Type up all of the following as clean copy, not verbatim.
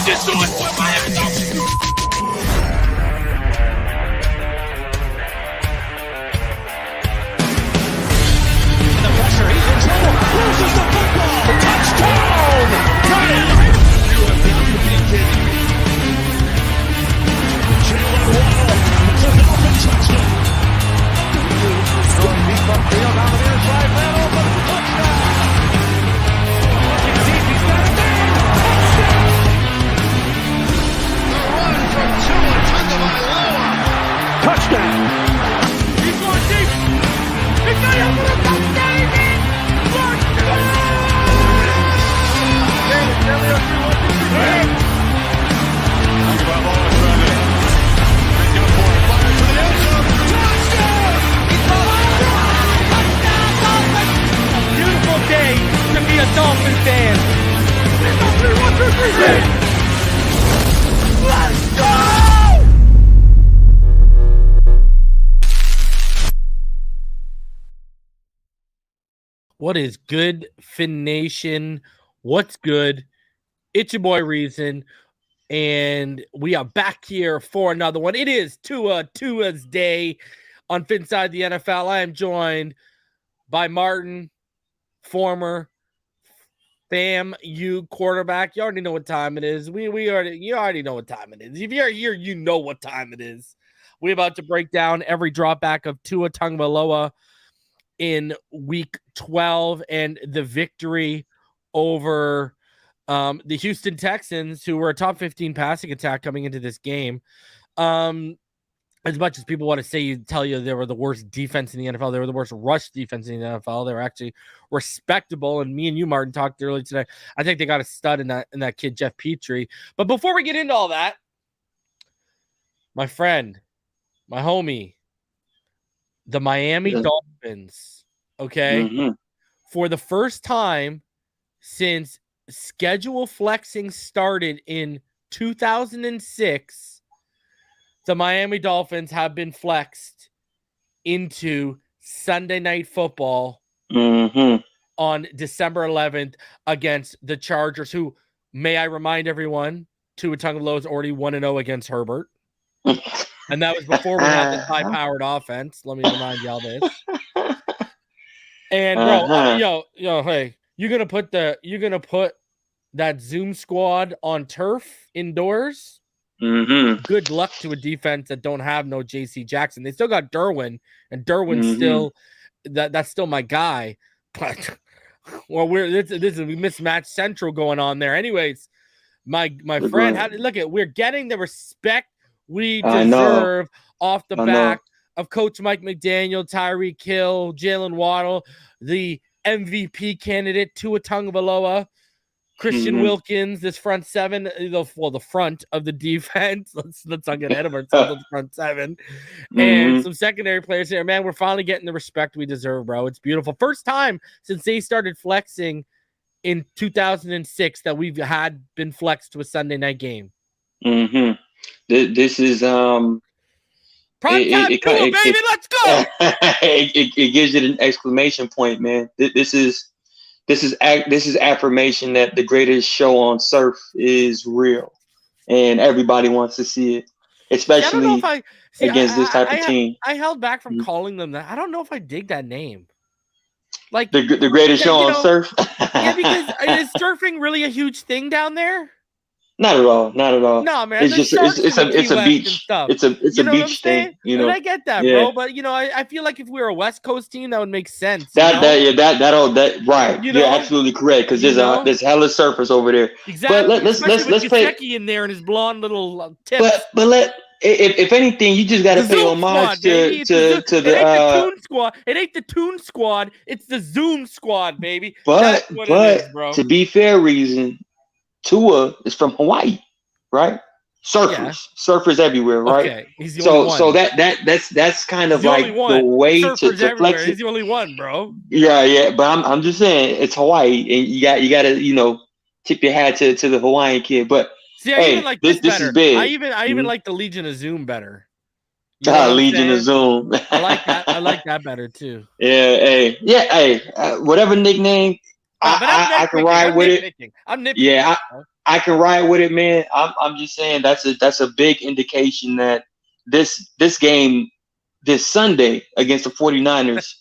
just doing what Miami Dolphins do. The pressure, he's in trouble. Loses the football. Touchdown! Got it! You have got to be kidding me. Jalen Waddle. It's a Dolphin touchdown. Throwing deep upfield on the near side. Man open. Touchdown! Looking deep. He's got it there. Touchdown! The run from Tua Tagovailoa. Touchdown! He's going deep. He's got it for a touchdown again. Touchdown! Tagovailoa trying to make it a point. Fires to the end zone. Touchdown! A beautiful day to be a Dolphin fan. 1, 2, 3, 3. Let's go! What is good, Fin Nation? What's good? It's your boy Reason, and we are back here for another one. It is Tua's day on Phinside the NFL. I am joined by Martin, former FAMU quarterback. You already know what time it is. You already know what time it is. If you're here, you know what time it is. We're about to break down every dropback of Tua Tagovailoa in week 12 and the victory over the Houston Texans, who were a top 15 passing attack coming into this game. As much as people want to tell you they were the worst defense in the NFL, they were the worst rush defense in the NFL. They were actually respectable. And me and you, Martin, talked earlier today. I think they got a stud in that kid, Jeff Petrie. But before we get into all that, my friend, my homie, the Miami Dolphins, okay? Mm-hmm. For the first time since schedule flexing started in 2006, the Miami Dolphins have been flexed into Sunday Night Football on December 11th against the Chargers, who, may I remind everyone, Tua Tagovailoa is already 1-0 against Herbert. And that was before we had this high-powered offense. Let me remind y'all this. And bro, hey, you're gonna put that Zoom squad on turf indoors. Mm-hmm. Good luck to a defense that don't have no J.C. Jackson. They still got Derwin, and Derwin's still that's still my guy. But well, this is a mismatch central going on there. Anyways, my friend, we're getting the respect we deserve off the back of Coach Mike McDaniel, Tyreek Hill, Jalen Waddle, the MVP candidate Tua Tagovailoa, Christian Wilkins, this front seven, the front of the defense. Let's not get ahead of ourselves. The front seven, and some secondary players here. Man, we're finally getting the respect we deserve, bro. It's beautiful. First time since they started flexing in 2006 that we've been flexed to a Sunday night game. Mm-hmm. This is prime time, baby. Let's go. It gives you an exclamation point, man. This is affirmation that the greatest show on surf is real, and everybody wants to see it, especially against this type of team. I held back from calling them that. I don't know if I dig that name. Like the greatest show on surf. Yeah, because is surfing really a huge thing down there? Not at all. No, man. It's just it's a beach. It's a beach thing. You know, I get that, bro. But I feel like if we were a West Coast team, that would make sense. Right. You're absolutely correct, because there's hella surfers over there. Exactly. But let's play in there and his blonde little tips. But if anything, you just gotta pay homage to the Toon Squad. It ain't the Toon Squad. It's the Zoom Squad, baby. But it is, bro. To be fair, Reason, Tua is from Hawaii, right? Surfers everywhere, right? Okay, he's the only one. So that's kind of like the way to flex it. He's the only one, bro. Yeah. But I'm just saying, it's Hawaii, and you gotta tip your hat to the Hawaiian kid. But see, I even like this better. Is big. I even like the Legion of Zoom better. Legion of Zoom. I like that. I like that better too. Yeah. Whatever nickname. I can ride with it. I'm nitpicking. Yeah, I can ride with it, man. I'm just saying that's a big indication that this game this Sunday against the 49ers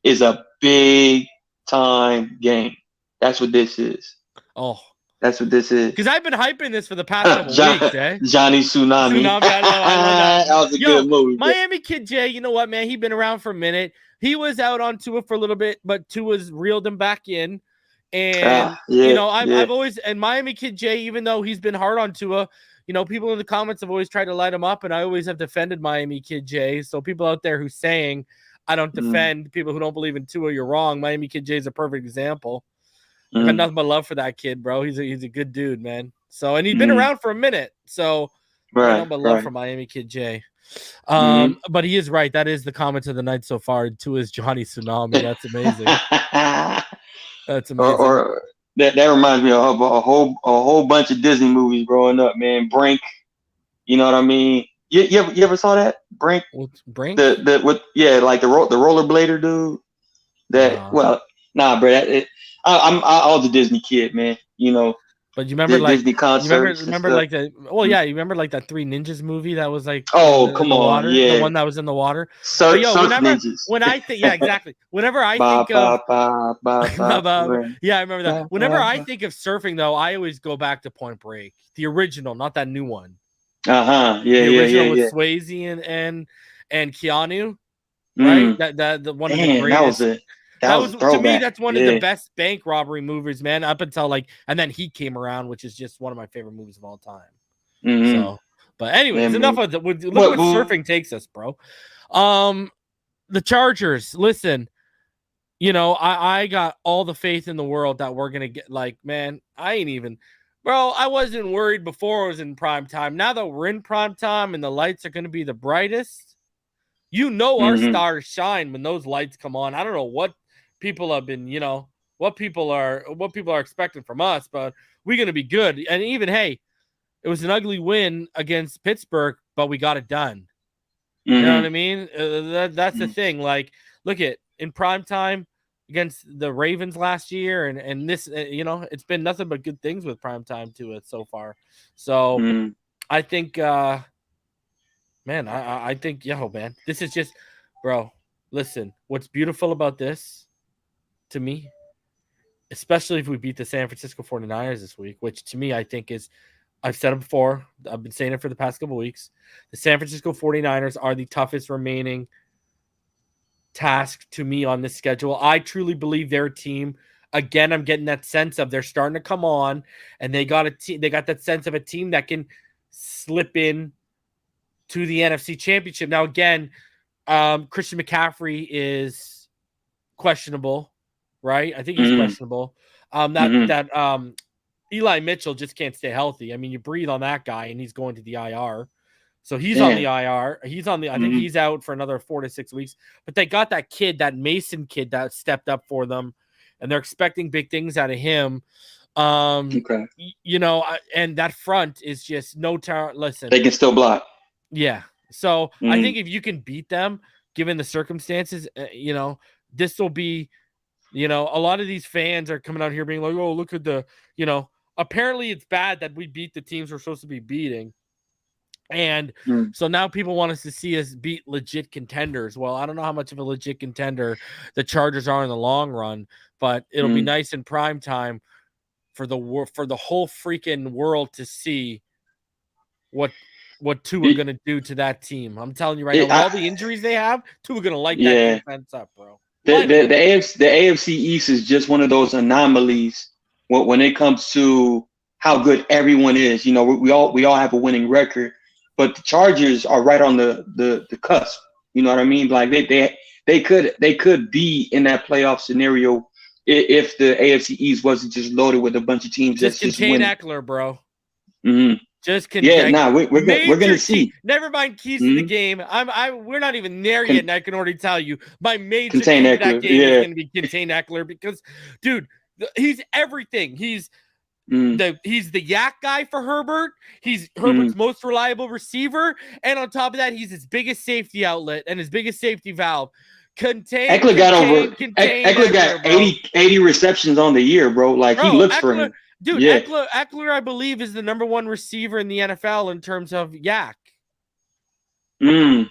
is a big time game. That's what this is. Oh. That's what this is. Because I've been hyping this for the past couple weeks, eh? Johnny Tsunami. I love that. That was a good movie. Miami Kid Jay, you know what, man? He's been around for a minute. He was out on Tua for a little bit, but Tua's reeled him back in. And, I've always, and Miami Kid Jay, even though he's been hard on Tua, people in the comments have always tried to light him up, and I always have defended Miami Kid Jay. So people out there who's saying I don't defend people who don't believe in Tua, you're wrong. Miami Kid Jay is a perfect example. I got nothing but love for that kid, bro. He's a good dude, man. So, and he's been around for a minute. So, nothing but love for Miami Kid Jay. But he is right. That is the comment of the night so far. Tua's Johnny Tsunami. That's amazing. That's amazing. Or that reminds me of a whole bunch of Disney movies growing up, man. Brink. You know what I mean? You ever saw that? Brink? What's Brink? Like the rollerblader dude. Nah, bro. I was a Disney kid, man. But you remember Disney concerts. You remember like that? Well, yeah, you remember like that Three Ninjas movie that was like come on, water, yeah, the one that was in the water. So Ninjas. When I think, yeah, exactly. Whenever I think of, yeah, I remember that. Whenever I think of surfing, though, I always go back to Point Break, the original, not that new one. Yeah, the original with Swayze and Keanu, right? The one of the greatest. That was it. That was to me, that's one of the best bank robbery movies, man. Up until and then Heat came around, which is just one of my favorite movies of all time. So, but anyways, enough of that. Look what surfing takes us, bro. The Chargers. Listen, I got all the faith in the world that we're gonna get. Man, I wasn't worried before it was in prime time. Now that we're in prime time and the lights are gonna be the brightest, our stars shine when those lights come on. I don't know what people have been, what people are expecting from us, but we're going to be good. And even, hey, it was an ugly win against Pittsburgh, but we got it done. You know what I mean? That's the thing. Like, look at in prime time against the Ravens last year. And this, it's been nothing but good things with prime time to it so far. So I think, man, I think, man, this is just, bro, listen, what's beautiful about this to me, especially if we beat the San Francisco 49ers this week, which to me, I think is, I've said it before, I've been saying it for the past couple of weeks, the San Francisco 49ers are the toughest remaining task to me on this schedule. I truly believe their team, again, I'm getting that sense of they're starting to come on, and they got that sense of a team that can slip in to the NFC Championship. Now, again, Christian McCaffrey is questionable, right? I think he's questionable. Eli Mitchell just can't stay healthy. I mean, you breathe on that guy, and he's going to the IR. So he's on the IR. He's on the. I think he's out for another 4 to 6 weeks. But they got that kid, that Mason kid, that stepped up for them, and they're expecting big things out of him. Okay. And that front is just no talent. Listen, they can still block. Yeah. So I think if you can beat them, given the circumstances, this will be, a lot of these fans are coming out here being like, oh, look at the, apparently it's bad that we beat the teams we're supposed to be beating. And so now people want us to see us beat legit contenders. Well, I don't know how much of a legit contender the Chargers are in the long run, but it'll be nice in prime time for the whole freaking world to see what Tua going to do to that team. I'm telling you right now, with all the injuries they have, Tua going to light that defense up, bro. The AFC East is just one of those anomalies when it comes to how good everyone is. We all have a winning record, but the Chargers are right on the cusp. You know what I mean? Like they could be in that playoff scenario if the AFC East wasn't just loaded with a bunch of teams. Just contain Eckler, bro. Just we're gonna see. Never mind keys to the game. We're not even there yet, and I can already tell you my major key to that game is gonna be contain Eckler because, dude, he's everything. He's the yak guy for Herbert. He's Herbert's most reliable receiver, and on top of that, he's his biggest safety outlet and his biggest safety valve. Eckler got 80 receptions on the year, bro. Like, he looks for him. Dude, Yeah. Eckler, I believe, is the number 1 receiver in the NFL in terms of yak. Damn.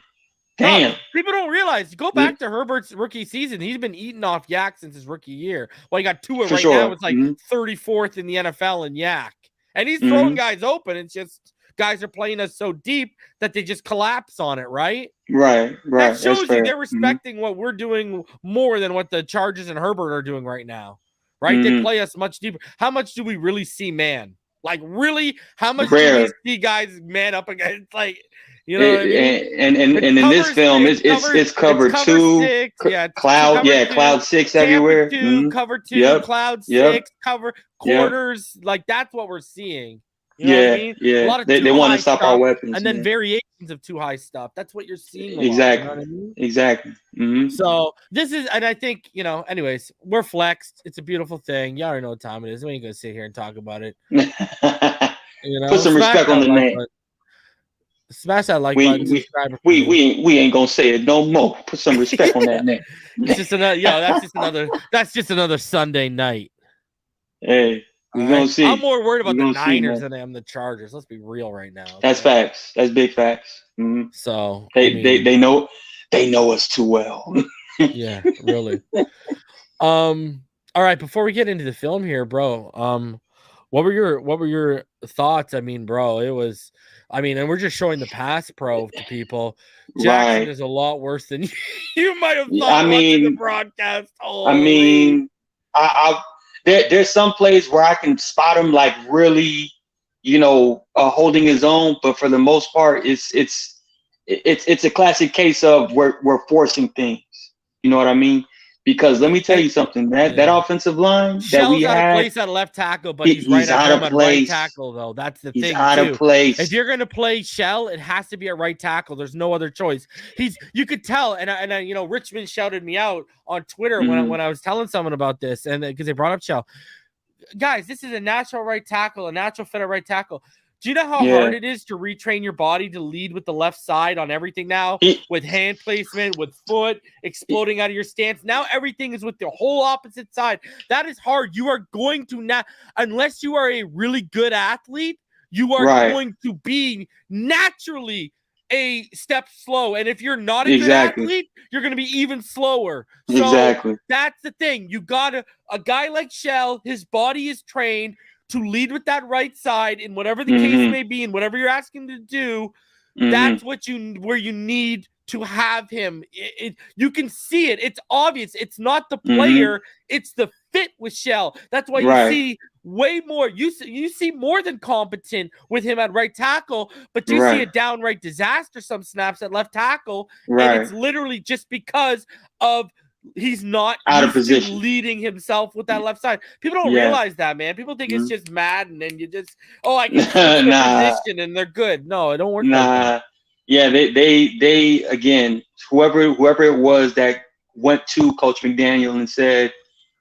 No, people don't realize. Go back to Herbert's rookie season. He's been eating off yak since his rookie year. Well, he got Tua right now. It's like 34th in the NFL in yak. And he's throwing guys open. It's just guys are playing us so deep that they just collapse on it, right? Right. That shows you they're respecting what we're doing more than what the Chargers and Herbert are doing right now. Right? They play us much deeper. How much do we really see man? Like, really? How much do we see guys man up against? Like, you know what I mean? And in this film, it's cover 2, 6, cloud 6 everywhere. 2, cover 2, cloud 6, cover quarters. Like, that's what we're seeing. You know what I mean? Yeah. A lot of they want to stop our weapons. And then variations of too high stuff. That's what you're seeing. Exactly. You know what I mean? Exactly. So this is, and I think, anyways, we're flexed. It's a beautiful thing. You already know what time it is. We ain't going to sit here and talk about it. Put some respect on the name. Smash that like button. We ain't gonna say it no more. Put some respect on that name. It's just another. That's just another Sunday night. Hey, we're gonna see. I'm more worried about the Niners than I am the Chargers. Let's be real right now. That's facts. That's big facts. So they know us too well. Yeah, really. All right. Before we get into the film here, bro. What were your thoughts? I mean, bro, it was. I mean, and we're just showing the pass pro to people. Jackson is a lot worse than you might have thought watching the broadcast. Holy. I mean, there's some plays where I can spot him like really, holding his own, but for the most part, it's a classic case of we're forcing things. You know what I mean? Because let me tell you something, that offensive line Shell's that we out had, of place at left tackle, but he's right at right tackle, though. That's the thing. He's out of place. If you're gonna play Shell, it has to be at right tackle. There's no other choice. You could tell, and I Richmond shouted me out on Twitter when I was telling someone about this, and because they brought up Shell. Guys, this is a natural right tackle, a natural fit at right tackle. Do you know how hard it is to retrain your body to lead with the left side on everything now? With hand placement, with foot, exploding out of your stance. Now everything is with the whole opposite side. That is hard. You are going to not, unless you are a really good athlete, you are going to be naturally a step slow. And if you're not a good athlete, you're going to be even slower. So that's the thing. You got a guy like Shell, his body is trained to lead with that right side in whatever the case may be and whatever you're asking to do. That's where you need to have him. You can see it. It's obvious. It's not the player. It's the fit with Shell. That's why you see way more. You see more than competent with him at right tackle, but you see a downright disaster some snaps at left tackle. And it's literally just because of he's not out of position leading himself with that left side. People don't realize that, man. People think it's just Madden and you just I can position and they're good. No, it don't work. Yeah, they again, whoever it was that went to Coach McDaniel and said,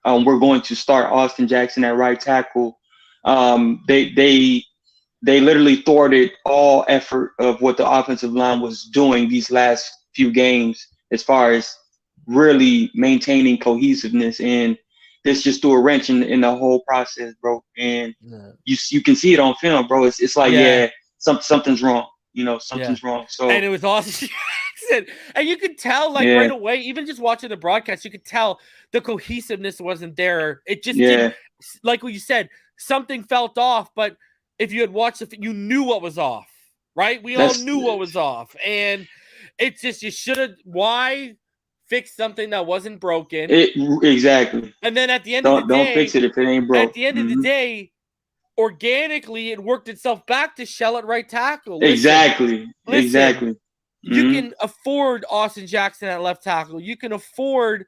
we're going to start Austin Jackson at right tackle. They literally thwarted all effort of what the offensive line was doing these last few games as far as really maintaining cohesiveness, and this just threw a wrench in the whole process, bro. And you can see it on film, bro. It's like something's wrong. Something's wrong. So and it was awesome. And you could tell right away, even just watching the broadcast, you could tell the cohesiveness wasn't there. It just didn't, like what you said, something felt off. But if you had watched it, you knew what was off, right? We all knew what was off, and it's just you should have. Why? Fix something that wasn't broken. Exactly. And then at the end of the day, don't fix it if it ain't broke. At the end of the day, organically, it worked itself back to Shell at right tackle. Exactly. You can afford Austin Jackson at left tackle. You can afford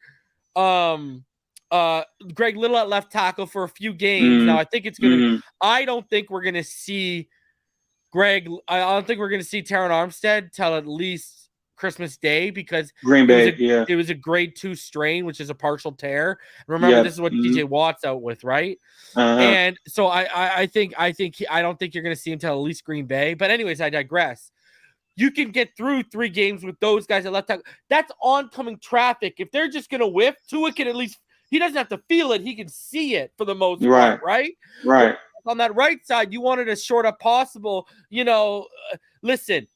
Greg Little at left tackle for a few games. Now, I think it's going to I don't think we're going to see Greg. I don't think we're going to see Taron Armstead till at least Christmas Day, because Green Bay, it was a grade 2 strain, which is a partial tear. Remember, this is what DJ Watt's out with, right? And so I don't think you're going to see him till at least Green Bay. But anyways, I digress. You can get through 3 games with those guys at left tackle. That's oncoming traffic. If they're just going to whiff, Tua can at least, he doesn't have to feel it. He can see it for the most part, right? Right. on that right side, you wanted as short as possible. Listen,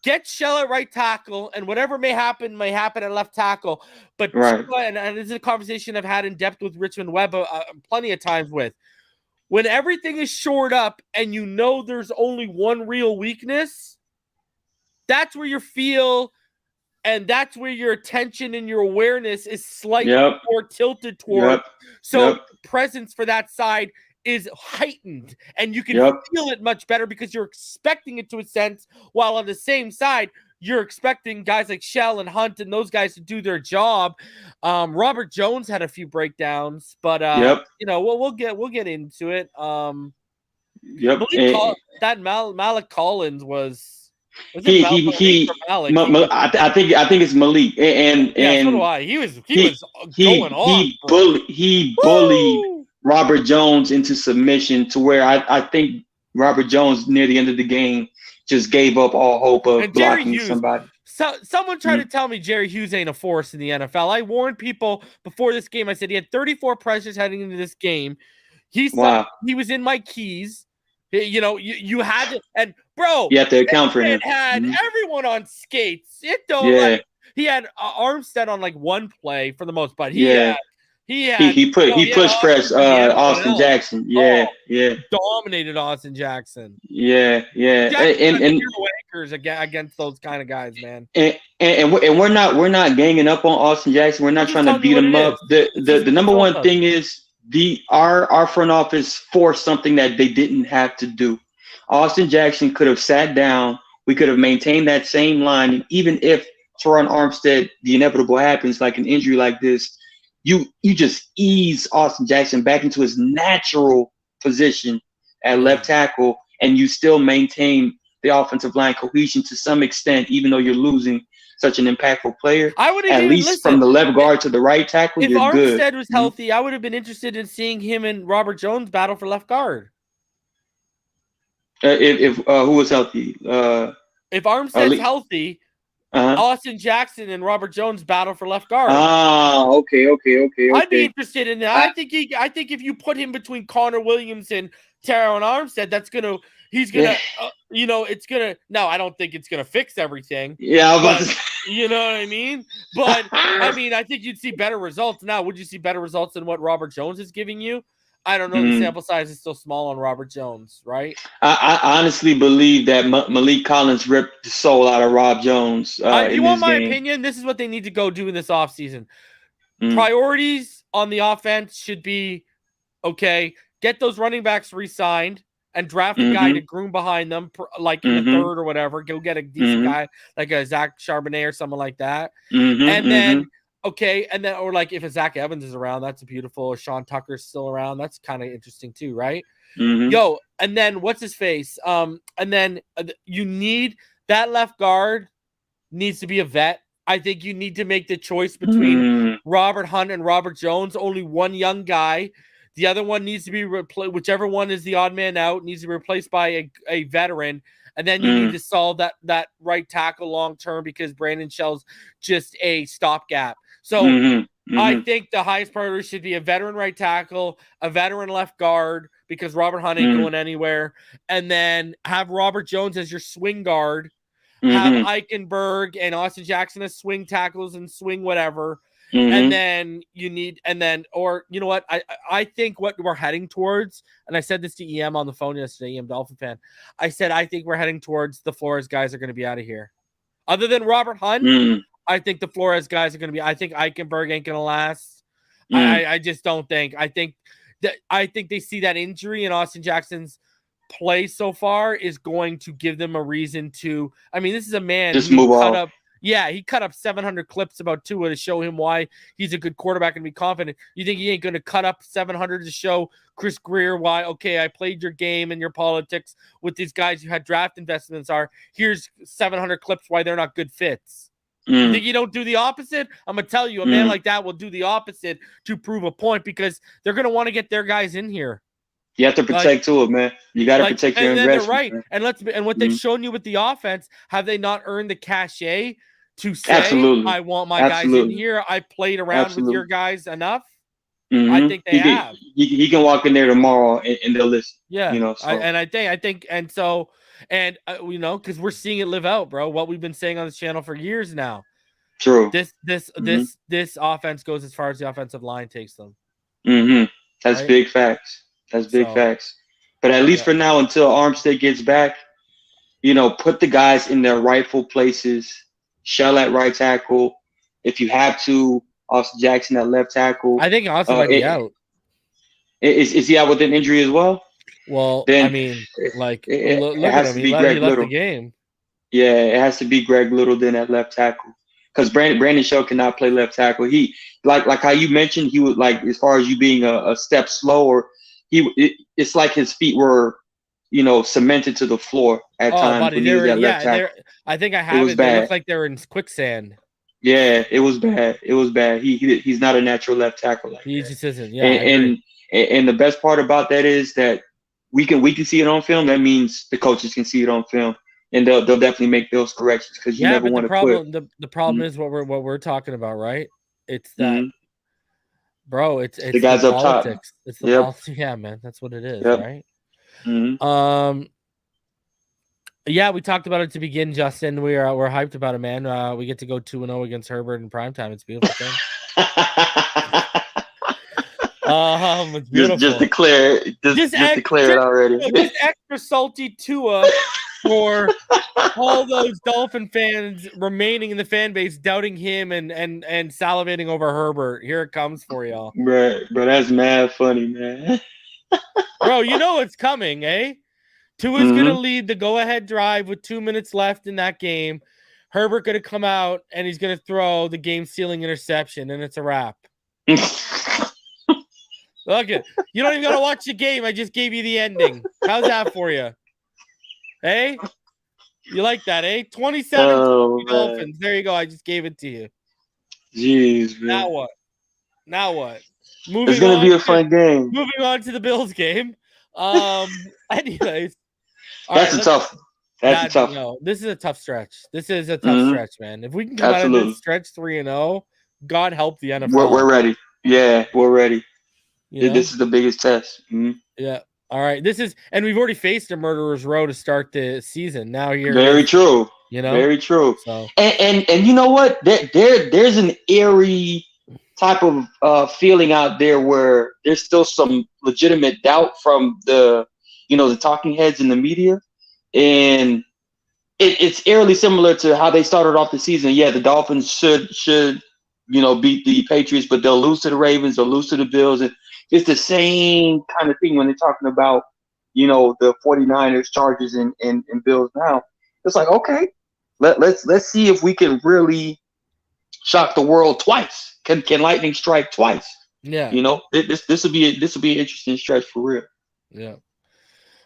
get Shell at right tackle, and whatever may happen at left tackle. But Right. and this is a conversation I've had in depth with Richmond Webb plenty of times with. When everything is shored up and there's only one real weakness, that's where your feel and that's where your attention and your awareness is slightly more tilted toward. So presence for that side is heightened, and you can feel it much better because you're expecting it to a sense, while on the same side, you're expecting guys like Shell and Hunt and those guys to do their job. Robert Jones had a few breakdowns, but we'll get into it. Malik Collins was I think it's Malik, and so do I. He was going off. He bullied Robert Jones into submission to where I think Robert Jones near the end of the game just gave up all hope of blocking somebody. So someone tried to tell me Jerry Hughes ain't a force in the NFL. I warned people before this game. I said he had 34 pressures heading into this game. He was in my keys. You had to, and bro, you have to account for him. Had everyone on skates. He had Armstead on like one play for the most part. He pushed press Austin Jackson. Dominated Austin Jackson. And against those kind of guys, man. And we're not ganging up on Austin Jackson. We're not trying to beat him up. The number one thing is our front office forced something that they didn't have to do. Austin Jackson could have sat down. We could have maintained that same line. And even if Teron Armstead, the inevitable happens, like an injury like this, you just ease Austin Jackson back into his natural position at left tackle, and you still maintain the offensive line cohesion to some extent, even though you're losing such an impactful player. I would at least from the left guard to the right tackle. If you're good. Armstead was healthy, I would have been interested in seeing him and Robert Jones battle for left guard. If who was healthy? If Armstead's healthy, Austin Jackson and Robert Jones battle for left guard. Okay. I'd be interested in that. I think if you put him between Connor Williams and Teron Armstead, it's gonna. No, I don't think it's gonna fix everything. Yeah, you know what I mean. But I mean, I think you'd see better results. Now, would you see better results than what Robert Jones is giving you? I don't know. The sample size is still small on Robert Jones, right? I honestly believe that Malik Collins ripped the soul out of Rob Jones. You want my opinion? This is what they need to go do in this offseason. Priorities on the offense should be, get those running backs re-signed and draft a guy to groom behind them, like in the third or whatever. Go get a decent guy like a Zach Charbonnet or someone like that. And then, or like if a Zach Evans is around, that's beautiful. Or Sean Tucker's still around, that's kind of interesting too, right? And then what's his face? And then you need that left guard needs to be a vet. I think you need to make the choice between Robert Hunt and Robert Jones. Only one young guy. The other one needs to be replaced. Whichever one is the odd man out needs to be replaced by a veteran. And then you need to solve that right tackle long term because Brandon Shell's just a stopgap. So I think the highest priority should be a veteran right tackle, a veteran left guard, because Robert Hunt ain't going anywhere. And then have Robert Jones as your swing guard. Have Eichenberg and Austin Jackson as swing tackles and swing whatever. And then or you know what? I think what we're heading towards, and I said this to EM on the phone yesterday, EM Dolphin fan. I said, I think we're heading towards the Flores guys are going to be out of here. Other than Robert Hunt, I think the Flores guys are going to be, I think Eichenberg ain't going to last. I just don't think. I think they see that injury in Austin Jackson's play so far is going to give them a reason to, I mean, this is a man just move on. He cut up 700 clips about Tua to show him why he's a good quarterback and be confident. You think he ain't going to cut up 700 to show Chris Greer why, I played your game and your politics with these guys who had draft investments here's 700 clips why they're not good fits. You think you don't do the opposite? I'm going to tell you, a man like that will do the opposite to prove a point because they're going to want to get their guys in here. You have to protect Tua, man. You got to protect your investment. Right. Man. And what they've shown you with the offense, have they not earned the cachet to say, I want my guys in here. I played around with your guys enough. I think they have. He can walk in there tomorrow and they'll listen. Yeah, you know. So. I think, you know, because we're seeing it live out, bro. What we've been saying on this channel for years now. True. This offense goes as far as the offensive line takes them. That's right? big facts. That's big facts. But at least for now, until Armstead gets back, you know, put the guys in their rightful places. Shell at right tackle. If you have to, Austin Jackson at left tackle. I think Austin might be out. Is he out with an injury as well? Well, then I mean, like, look at him. him. He left the game. Yeah, it has to be Greg Littleton at left tackle. Because Brandon Shell cannot play left tackle. He like how you mentioned, he was like, as far as you being a step slower, it's like his feet were, you know, cemented to the floor at times when he was at left tackle. I think I have it. They looked like they were in quicksand. Yeah, it was bad. It was bad. He's not a natural left tackle. Like he that. Just isn't. Yeah, and the best part about that is that we can see it on film. That means the coaches can see it on film, and they'll definitely make those corrections because you never want to quit. The problem is what we're talking about, right? It's that, bro. It's the guys up politics. top. It's the politics. Yeah, man, that's what it is, right? Yeah, we talked about it to begin, Justin. We're hyped about it, man. We get to go 2-0 against Herbert in primetime. It's a beautiful thing. It's beautiful. Just declare it already. Just extra salty Tua for all those Dolphin fans remaining in the fan base, doubting him and salivating over Herbert. Here it comes for y'all. Bro, that's mad funny, man. Bro, you know it's coming, eh? Tua's going to lead the go-ahead drive with 2 minutes left in that game. Herbert going to come out, and he's going to throw the game-sealing interception, and it's a wrap. Look it. You don't even got to watch the game. I just gave you the ending. How's that for you? Hey? You like that, eh? 27 Dolphins. There you go. I just gave it to you. Jeez, man. Now what? It's going to be a fun game. Moving on to the Bills game. Anyways. That's a tough one. No, this is a tough stretch. This is a tough stretch, man. If we can come out of this stretch 3-0, God help the NFL. We're ready. Yeah, we're ready. You know? This is the biggest test. Yeah. All right. And we've already faced a murderer's row to start the season. Now here. Very true. You know. Very true. So. And you know what? There's an eerie type of feeling out there where there's still some legitimate doubt from the talking heads in the media, and it's eerily similar to how they started off the season. Yeah, the Dolphins should beat the Patriots, but they'll lose to the Ravens, they'll lose to the Bills, and it's the same kind of thing when they're talking about the 49ers, Chargers, and Bills. Now it's like, okay, let's see if we can really shock the world twice. Can lightning strike twice? Yeah. This will be an interesting stretch for real. Yeah.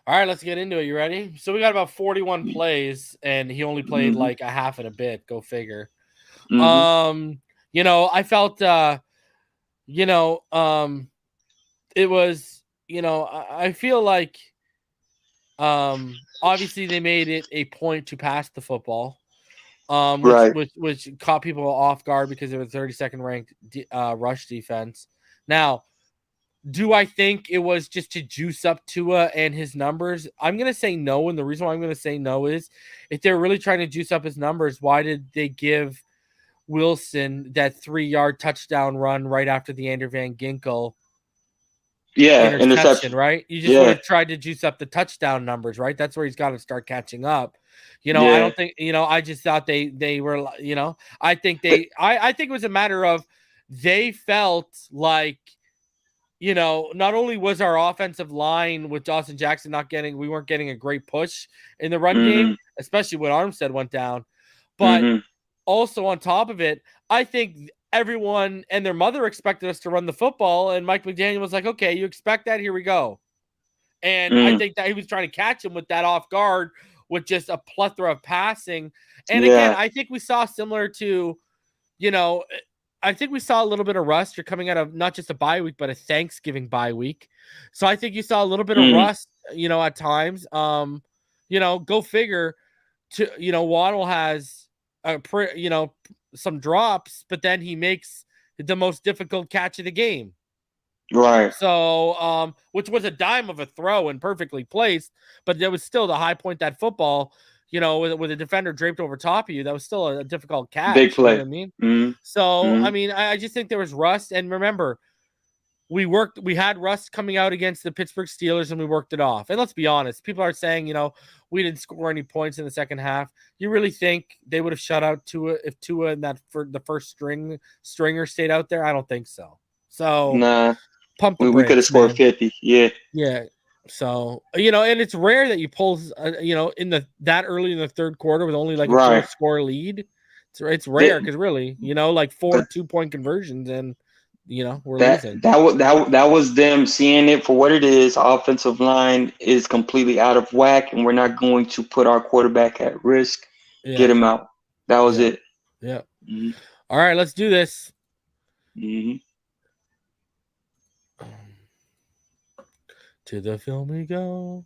All right, let's get into it. You ready? So we got about 41 plays, and he only played like a half and a bit. Go figure. I felt, it was, I feel like, obviously they made it a point to pass the football, which caught people off guard because it was 32nd ranked rush defense. Now, do I think it was just to juice up Tua and his numbers? I'm going to say no, and the reason why I'm going to say no is if they're really trying to juice up his numbers, why did they give Wilson that 3-yard touchdown run right after the Andrew Van Ginkel interception, right? You just would have tried to juice up the touchdown numbers, right? That's where he's got to start catching up. I don't think, I just thought they were, I think it was a matter of they felt like, not only was our offensive line with Austin Jackson we weren't getting a great push in the run game, especially when Armstead went down, but also on top of it, I think everyone and their mother expected us to run the football, and Mike McDaniel was like, okay, you expect that? Here we go. And I think that he was trying to catch him with that off guard with just a plethora of passing. And again, I think we saw similar to, I think we saw a little bit of rust. You're coming out of not just a bye week, but a Thanksgiving bye week. So I think you saw a little bit of rust, at times. Go figure. Waddle has some drops, but then he makes the most difficult catch of the game. Right. So, which was a dime of a throw and perfectly placed, but there was still the high point that football, with a defender draped over top of you. That was still a difficult catch. Big You know play. what I mean? Mm-hmm. So, Mm-hmm. I mean, I just think there was rust. And remember, we had rust coming out against the Pittsburgh Steelers and we worked it off. And let's be honest, people are saying, we didn't score any points in the second half. You really think they would have shut out Tua if Tua and the first stringer stayed out there? I don't think so. So Nah, pump the we could have brakes, scored man. 50. Yeah. Yeah. So, and it's rare that you pull, that early in the third quarter with only like a Right. 4-score lead. It's rare because really, like 4 But 2-point conversions and, we're that losing. that was them seeing it for what it is. Our offensive line is completely out of whack, and we're not going to put our quarterback at risk. Yeah. Get him out. That was it. Yeah. Mm-hmm. All right, let's do this. Mm-hmm. To the film we go.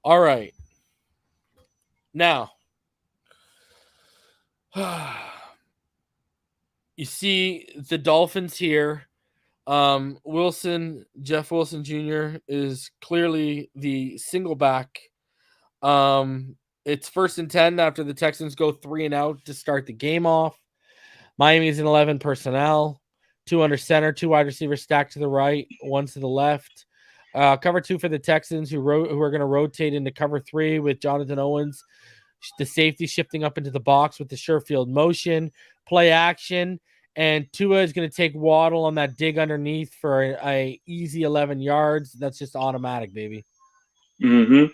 All right. Now, you see the Dolphins here. Jeff Wilson Jr. is clearly the single back. It's 1st and 10 after the Texans go 3 and out to start the game off. Miami's in 11 personnel, 2 under center, 2 wide receivers stacked to the right, 1 to the left. Cover 2 for the Texans who are going to rotate into cover 3 with Jonathan Owens, the safety shifting up into the box with the sure field motion, play action, and Tua is going to take Waddle on that dig underneath for a easy 11 yards. That's just automatic, baby. Mm-hmm.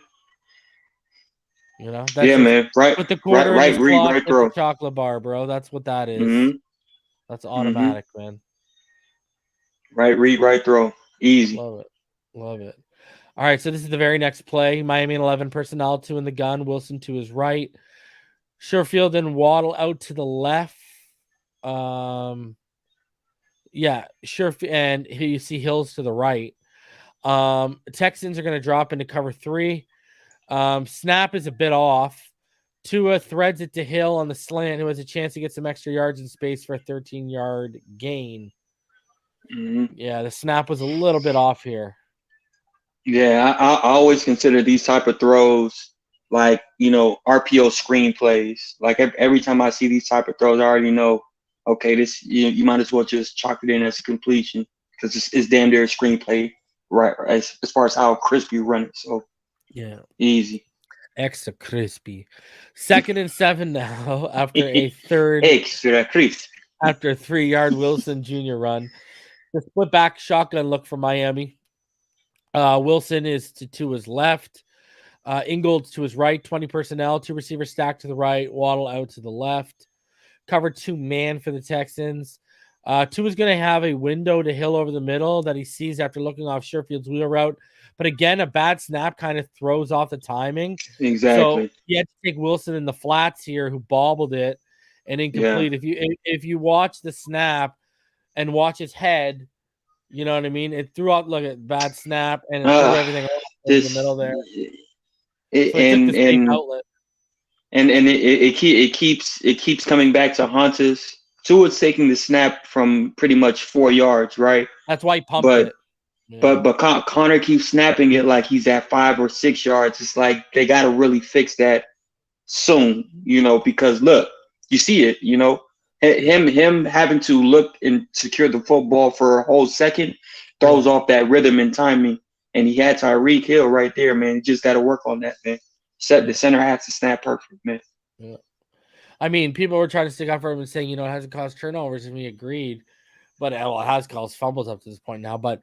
That's man. Right. Put the quarter right. in his Read. clock, Right. hit Throw. the chocolate bar, bro. That's what that is. Mm-hmm. That's automatic, man. Right. Read. Right. Throw. Easy. Love it. All right, so this is the very next play. Miami in 11 personnel, 2 in the gun. Wilson to his right. Sherfield and Waddle out to the left. And here you see Hills to the right. Texans are going to drop into cover 3. Snap is a bit off. Tua threads it to Hill on the slant, who has a chance to get some extra yards in space for a 13-yard gain. Mm-hmm. Yeah, the snap was a little bit off here. Yeah, I always consider these type of throws like, RPO screenplays. Like every time I see these type of throws, I already know, okay, this you might as well just chalk it in as completion because it's damn near a screenplay, right? As far as how crisp you run it. So yeah, easy. Extra crispy. 2nd and 7 now after a third extra crisp. After a 3-yard Wilson Jr. run. The split back shotgun look for Miami. Wilson is to his left. Ingold's to his right, 20 personnel, 2 receivers stacked to the right, Waddle out to the left. Cover 2 man for the Texans. Tua is going to have a window to Hill over the middle that he sees after looking off Sherfield's wheel route. But again, a bad snap kind of throws off the timing. Exactly. So you had to take Wilson in the flats here, who bobbled it and incomplete. Yeah. If you watch the snap and watch his head, you know what I mean? It threw out like a bad snap and it threw everything over the middle there. It keeps coming back to haunt us. Tua's taking the snap from pretty much 4 yards, right? That's why he pumped it. Yeah. But Connor keeps snapping it like he's at 5 or 6 yards. It's like they got to really fix that soon, because look, you see it, him having to look and secure the football for a whole second throws off that rhythm and timing. And he had Tyreek Hill right there, man. You just got to work on that, man. The center has to snap perfect, man. Yeah. I mean, people were trying to stick up for him and saying, it hasn't caused turnovers, and we agreed. But it has caused fumbles up to this point now. But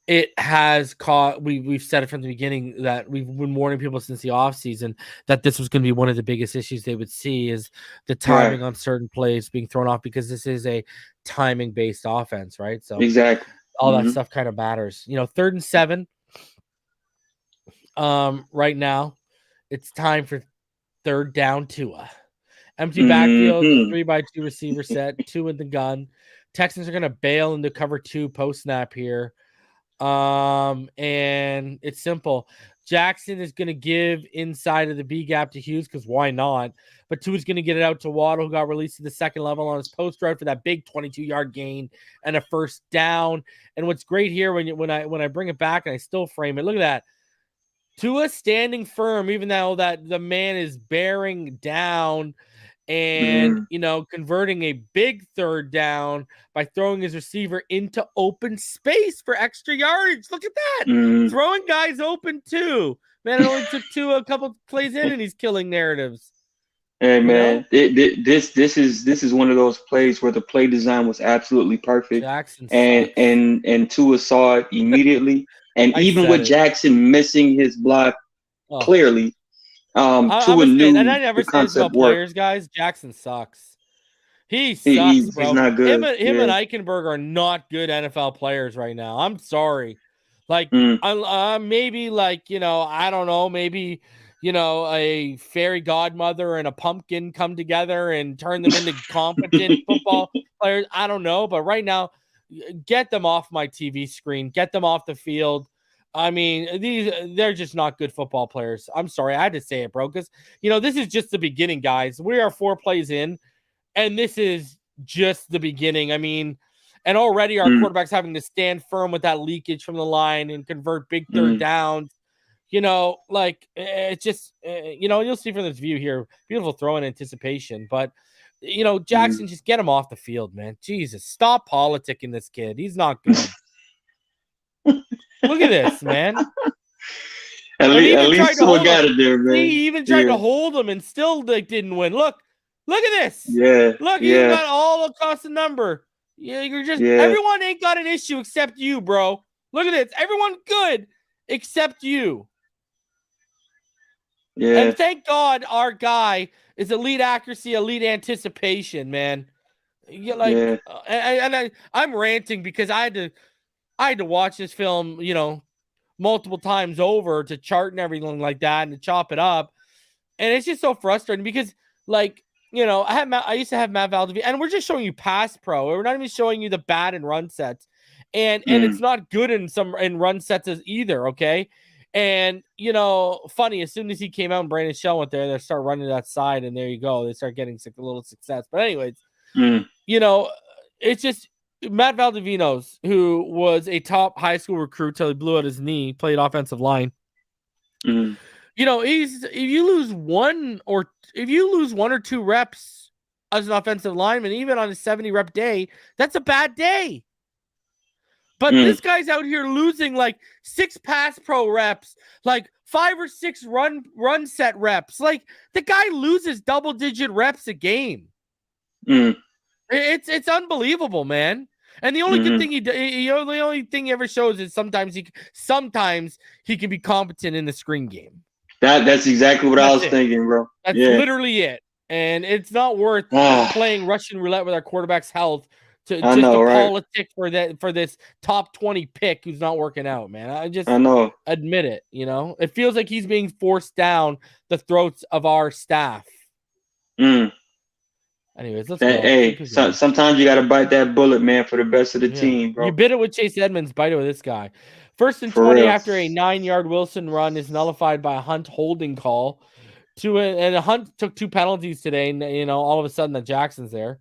it has caused. We've said it from the beginning that we've been warning people since the offseason that this was going to be one of the biggest issues they would see is the timing on certain plays being thrown off because this is a timing-based offense, right? So exactly all that stuff kind of matters. 3rd and 7. Right now, it's time for 3rd down Tua. Empty backfield, 3x2 receiver set, 2 in the gun. Texans are going to bail into cover 2 post snap here. And it's simple. Jackson is going to give inside of the B gap to Hughes because why not? But Tua's going to get it out to Waddle, who got released to the second level on his post route for that big 22-yard gain and a first down. And what's great here when I bring it back and I still frame it, look at that. Tua standing firm, even though that the man is bearing down and, converting a big third down by throwing his receiver into open space for extra yardage. Look at that. Throwing guys open too. Man, it only took Tua a couple plays in and he's killing narratives. Hey, man, this is one of those plays where the play design was absolutely perfect. Jackson and Tua saw it immediately. And even with Jackson missing his block clearly, Tua knew and I never the say this concept about players, guys. Jackson sucks. He sucks, bro. He's not good. Him and Eichenberg are not good NFL players right now. I'm sorry. Like, maybe like, I don't know, maybe, a fairy godmother and a pumpkin come together and turn them into competent football players. I don't know. But right now, get them off my TV screen. Get them off the field. I mean, they're just not good football players. I'm sorry. I had to say it, bro, because, this is just the beginning, guys. We are 4 plays in, and this is just the beginning. I mean, and already our quarterback's having to stand firm with that leakage from the line and convert big third downs. It's just, you'll see from this view here, beautiful throw in anticipation. But, Jackson, just get him off the field, man. Jesus, stop politicking this kid. He's not good. Look at this, man. At least someone got it there, man. He even tried to hold him and still didn't win. Look at this. Yeah. Look, you got all across the number. Yeah, everyone ain't got an issue except you, bro. Look at this. Everyone good except you. Yeah. And thank God our guy is elite accuracy, elite anticipation, man. I'm ranting because I had to watch this film, multiple times over to chart and everything like that and to chop it up. And it's just so frustrating because, I used to have Matt Valdivia, and we're just showing you pass pro. We're not even showing you the bad in run sets. And it's not good in run sets either, okay? And, funny, as soon as he came out and Brandon Shell went there, they start running that side, and there you go. They start getting a little success. But anyways, it's just Matt Valdivinos, who was a top high school recruit till he blew out his knee, played offensive line. If you lose one or two reps as an offensive lineman, even on a 70-rep day, that's a bad day. But this guy's out here losing like 6 pass pro reps, like 5 or 6 run set reps. Like, the guy loses double-digit reps a game. It's unbelievable, man. And the only good thing the only thing he ever shows is sometimes he can be competent in the screen game. That's exactly what I was thinking, bro. That's literally it. And it's not worth playing Russian roulette with our quarterback's health to politic for this top 20 pick who's not working out, man. I know. Admit it, It feels like he's being forced down the throats of our staff. Anyways, let's go. Hey, sometimes you got to bite that bullet, man, for the best of the team, bro. You bit it with Chase Edmonds, bite it with this guy. 1st and 20 after a 9-yard Wilson run is nullified by a Hunt holding call. And Hunt took 2 penalties today, and, all of a sudden the Jackson's there.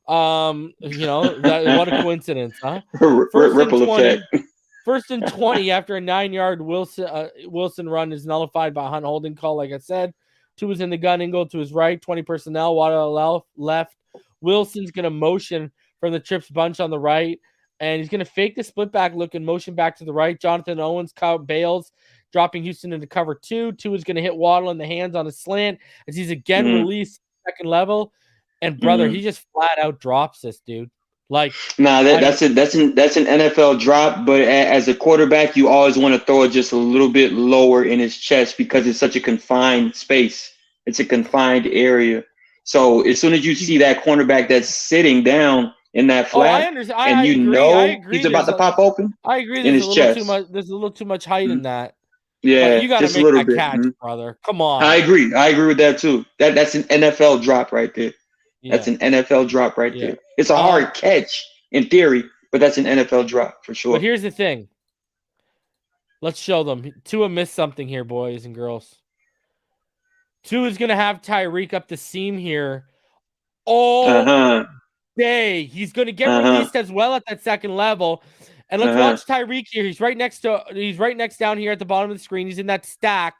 What a coincidence, huh? Ripple effect. 1st and 20 after a 9-yard Wilson run is nullified by a Hunt holding call, like I said. 2 is in the gun, Ingle to his right, 20 personnel, Waddle left. Wilson's going to motion from the trips bunch on the right, and he's going to fake the split back look and motion back to the right. Jonathan Owens bails, dropping Houston into cover 2. 2 is going to hit Waddle in the hands on a slant as he's again released second level. And brother, he just flat out drops this dude. Like, that's an NFL drop, but as a quarterback, you always want to throw it just a little bit lower in his chest because it's such a confined space. It's a confined area. So as soon as you see that cornerback that's sitting down in that flat, he's about to pop open. I agree. There's a little too much height in that. Yeah, but you got to make that catch, brother. Come on. I agree with that too. That's an NFL drop right there. Yeah. That's an NFL drop right there. It's a hard catch in theory, but that's an NFL drop for sure. But here's the thing. Let's show them. Tua missed something here, boys and girls. Tua's going to have Tyreek up the seam here all day. He's going to get released as well at that second level. And let's watch Tyreek here. He's right next down here at the bottom of the screen. He's in that stack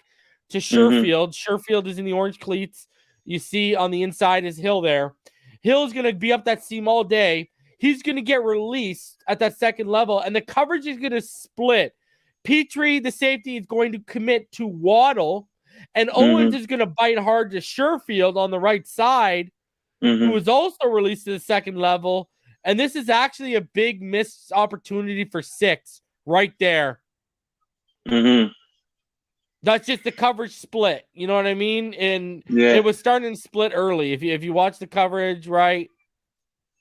to Sherfield. Sherfield is in the orange cleats. You see on the inside is Hill there. Hill's going to be up that seam all day. He's going to get released at that second level, and the coverage is going to split. Petrie, the safety, is going to commit to Waddle, and Owens is going to bite hard to Sherfield on the right side, who was also released to the second level. And this is actually a big missed opportunity for 6 right there. That's just the coverage split. You know what I mean? And it was starting to split early. If you watch the coverage, right?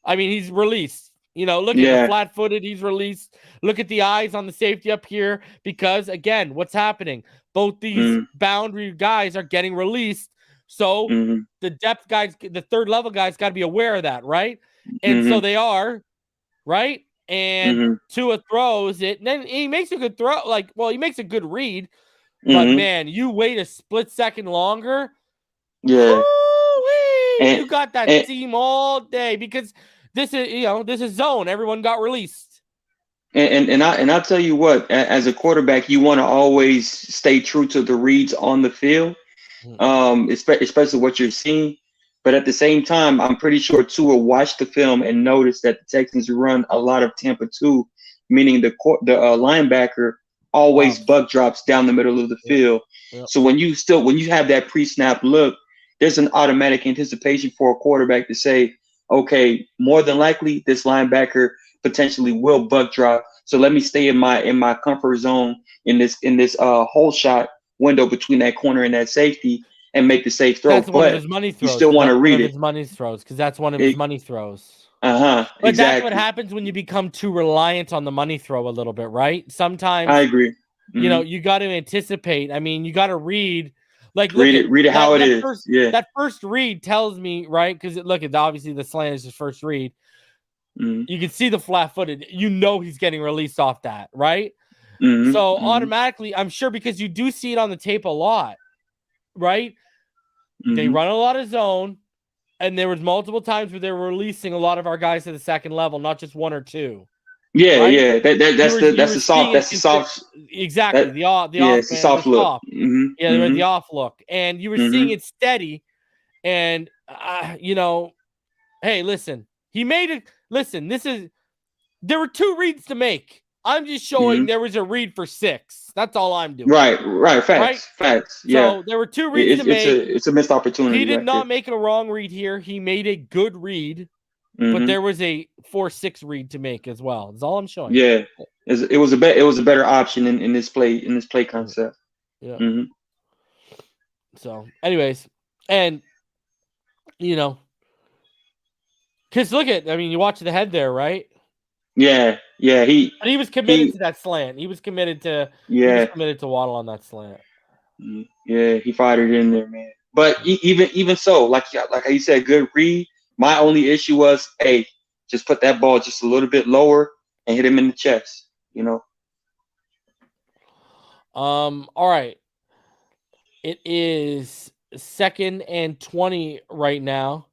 I mean, he's released. You know, look at the flat-footed. He's released. Look at the eyes on the safety up here. Because, again, what's happening? Both these boundary guys are getting released. So the depth guys, the third-level guys got to be aware of that, right? And so they are, right? And Tua throws it. And then he makes a good throw. He makes a good read. But, man, you wait a split second longer. Yeah. You got that seam all day because this is zone. Everyone got released. And I'll tell you what, as a quarterback, you want to always stay true to the reads on the field, especially what you're seeing. But at the same time, I'm pretty sure Tua watched the film and noticed that the Texans run a lot of Tampa 2, meaning the linebacker always buck drops down the middle of the field. So when you have that pre-snap look, there's an automatic anticipation for a quarterback to say, okay, more than likely this linebacker potentially will buck drop. So let me stay in my comfort zone in this whole shot window between that corner and that safety and make the safe throw. That's one of his money throws. You still want to read it. His money throws because that's one of his money throws. But exactly. That's what happens when you become too reliant on the money throw a little bit, right? Sometimes I agree. You know, you got to anticipate. I mean, you got to read. Read it how it is. That first read tells me, right? Because obviously the slant is his first read. You can see the flat-footed. You know he's getting released off that, right? So automatically, I'm sure because you do see it on the tape a lot, right? They run a lot of zone, and there was multiple times where they were releasing a lot of our guys to the second level, not just 1 or 2. Yeah, right? yeah. That's the soft. Exactly. It's the soft look. The off look, and you were seeing it steady. And hey, listen, he made it. Listen, there were 2 reads to make. I'm just showing there was a read for 6. That's all I'm doing. Right. Facts. Yeah. So there were 2 reads to make. It's a missed opportunity. He did not make a wrong read here. He made a good read. But there was a 4-6 read to make as well. That's all I'm showing. Yeah, it was a better option in this play concept. Yeah. So, anyways, and because you watch the head there, right? Yeah. He was committed to that slant. He was committed to Waddle on that slant. Yeah, he fired it in there, man. But even so, like you said, good read. My only issue was, hey, just put that ball just a little bit lower and hit him in the chest, All right. It is 2nd and 20 right now.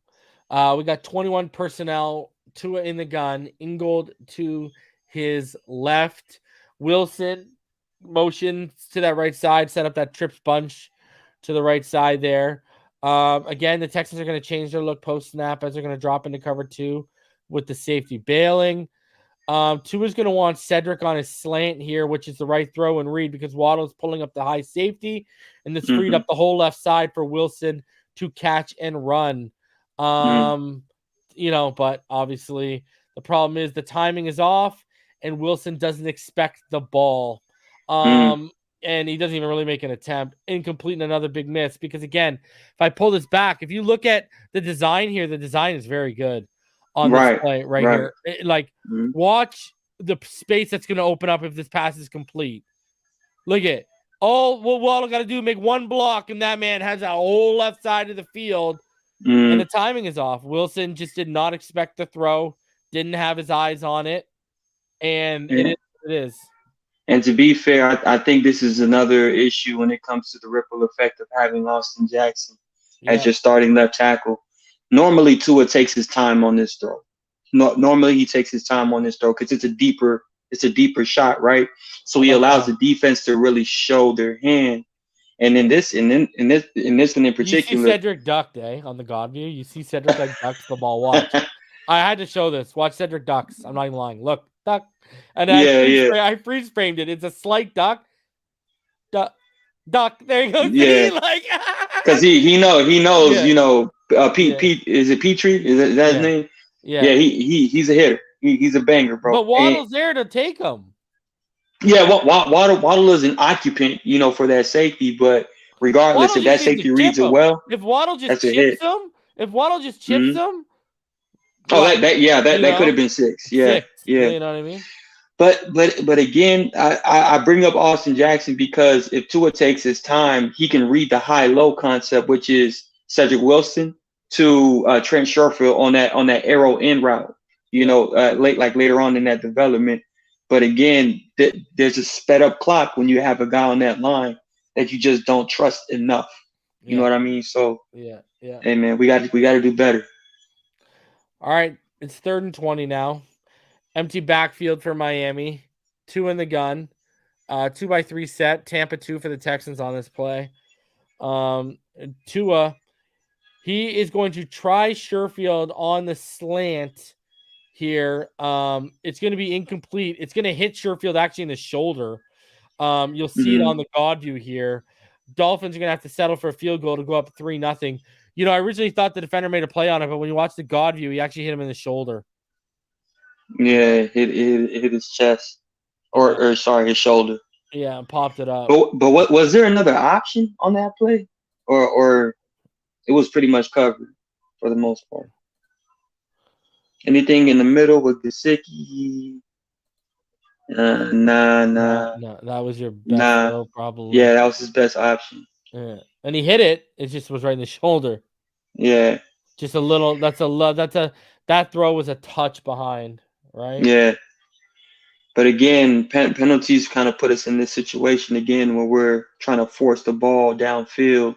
We got 21 personnel, Tua in the gun, Ingold to his left. Wilson motions to that right side, set up that trips bunch to the right side there. Again, the Texans are going to change their look post snap as they're going to drop into cover 2 with the safety bailing. Tua's going to want Cedric on his slant here, which is the right throw and read because Waddle's pulling up the high safety, and this freed up the whole left side for Wilson to catch and run. But obviously the problem is the timing is off, and Wilson doesn't expect the ball. And he doesn't even really make an attempt. Incomplete and another big miss. Because, again, if I pull this back, if you look at the design here, the design is very good on this play right here. Watch the space that's going to open up if this pass is complete. Look at all Waddle got to do make one block, and that man has a whole left side of the field, and the timing is off. Wilson just did not expect the throw, didn't have his eyes on it, and it is what it is. And to be fair, I think this is another issue when it comes to the ripple effect of having Austin Jackson as your starting left tackle. Normally, Tua takes his time on this throw. Normally, he takes his time on this throw because it's a deeper shot, right? So he allows the defense to really show their hand. And in this one in particular, you see Cedric ducked, on the God view. You see Cedric like ducked the ball. Watch. I had to show this. Watch Cedric ducks. I'm not even lying. Look, duck. And I freeze framed it. It's a slight duck. Duck. There you go. Yeah. Because he knows. Yeah. You know, Pete. Is it Petrie? Is that his name? Yeah. Yeah. He's a hitter. He's a banger, bro. But Waddle's there to take him. Yeah. Waddle is an occupant, you know, for that safety. But regardless, if that safety reads it well, if Waddle just chips him, oh, that could have been 6. Yeah. Yeah. You know what I mean? But again, I bring up Austin Jackson because if Tua takes his time, he can read the high-low concept, which is Cedric Wilson to Trent Sherfield on that arrow in route. You know, later on in that development. But again, there's a sped up clock when you have a guy on that line that you just don't trust enough. You know what I mean? So hey man, we got to do better. All right, it's 3rd and 20 now. Empty backfield for Miami. 2 in the gun. 2x3 set. Tampa 2 for the Texans on this play. Tua, he is going to try Sherfield on the slant here. It's going to be incomplete. It's going to hit Sherfield actually in the shoulder. You'll see it on the God view here. Dolphins are going to have to settle for a field goal to go up 3-0. You know, I originally thought the defender made a play on it, but when you watch the God view, he actually hit him in the shoulder. Yeah, hit his chest, or sorry, his shoulder. Yeah, and popped it up. But what was there another option on that play, or it was pretty much covered for the most part? Anything in the middle with Gesicki? Nah. No, that was your best throw, probably. Yeah, that was his best option. Yeah, and he hit it. It just was right in the shoulder. Yeah, just a little. That throw was a touch behind. Right. Yeah, but again, penalties kind of put us in this situation again where we're trying to force the ball downfield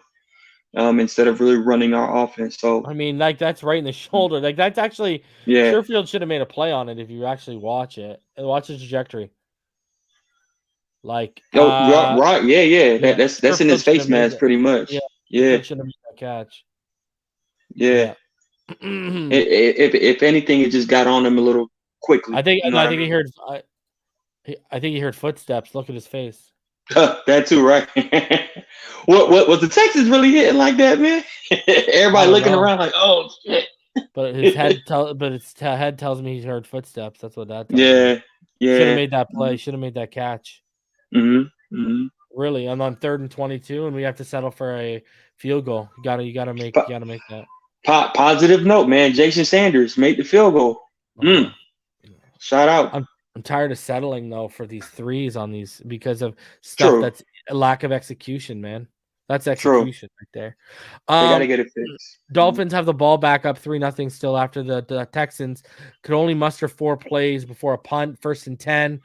instead of really running our offense. So I mean, like that's right in the shoulder. Like that's actually Sherfield should have made a play on it if you actually watch it and watch the trajectory. Like right, yeah. That's in his face mask pretty much. Yeah. Should have made that catch. Yeah. If anything, it just got on him a little quickly. I think he heard footsteps. Look at his face. That too, right? What was the Texans really hitting like that, man? Everybody looking around like, oh shit. But his head tells me he's heard footsteps. That's what that tells me. Yeah. Should have made that play. Should have made that catch. Mm-hmm. Really, I'm on 3rd and 22, and we have to settle for a field goal. You gotta make that. Positive note, man. Jason Sanders made the field goal. Shout out. I'm tired of settling though for these threes on these because of stuff that's a lack of execution, man. That's execution right there. They gotta get it fixed. Dolphins have the ball back up 3-0 still after the Texans could only muster 4 plays before a punt. 1st and 10.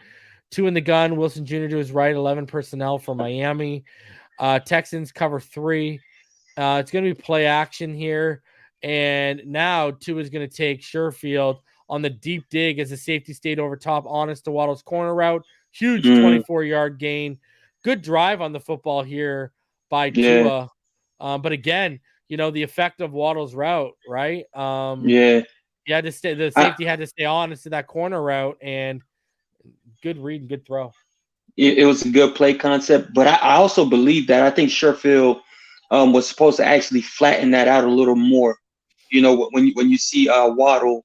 2 in the gun. Wilson Jr. to his right. 11 personnel for Miami. Texans cover 3. It's going to be play action here. And now Tua is going to take Sherfield on the deep dig as the safety stayed over top, honest to Waddle's corner route. Huge 24-yard gain. Good drive on the football here by Tua. But again, you know, the effect of Waddle's route, right? He had to stay. The safety had to stay honest to that corner route, and good read and good throw. It was a good play concept, but I also believe that I think Sherfield was supposed to actually flatten that out a little more. You know, when you see Waddle,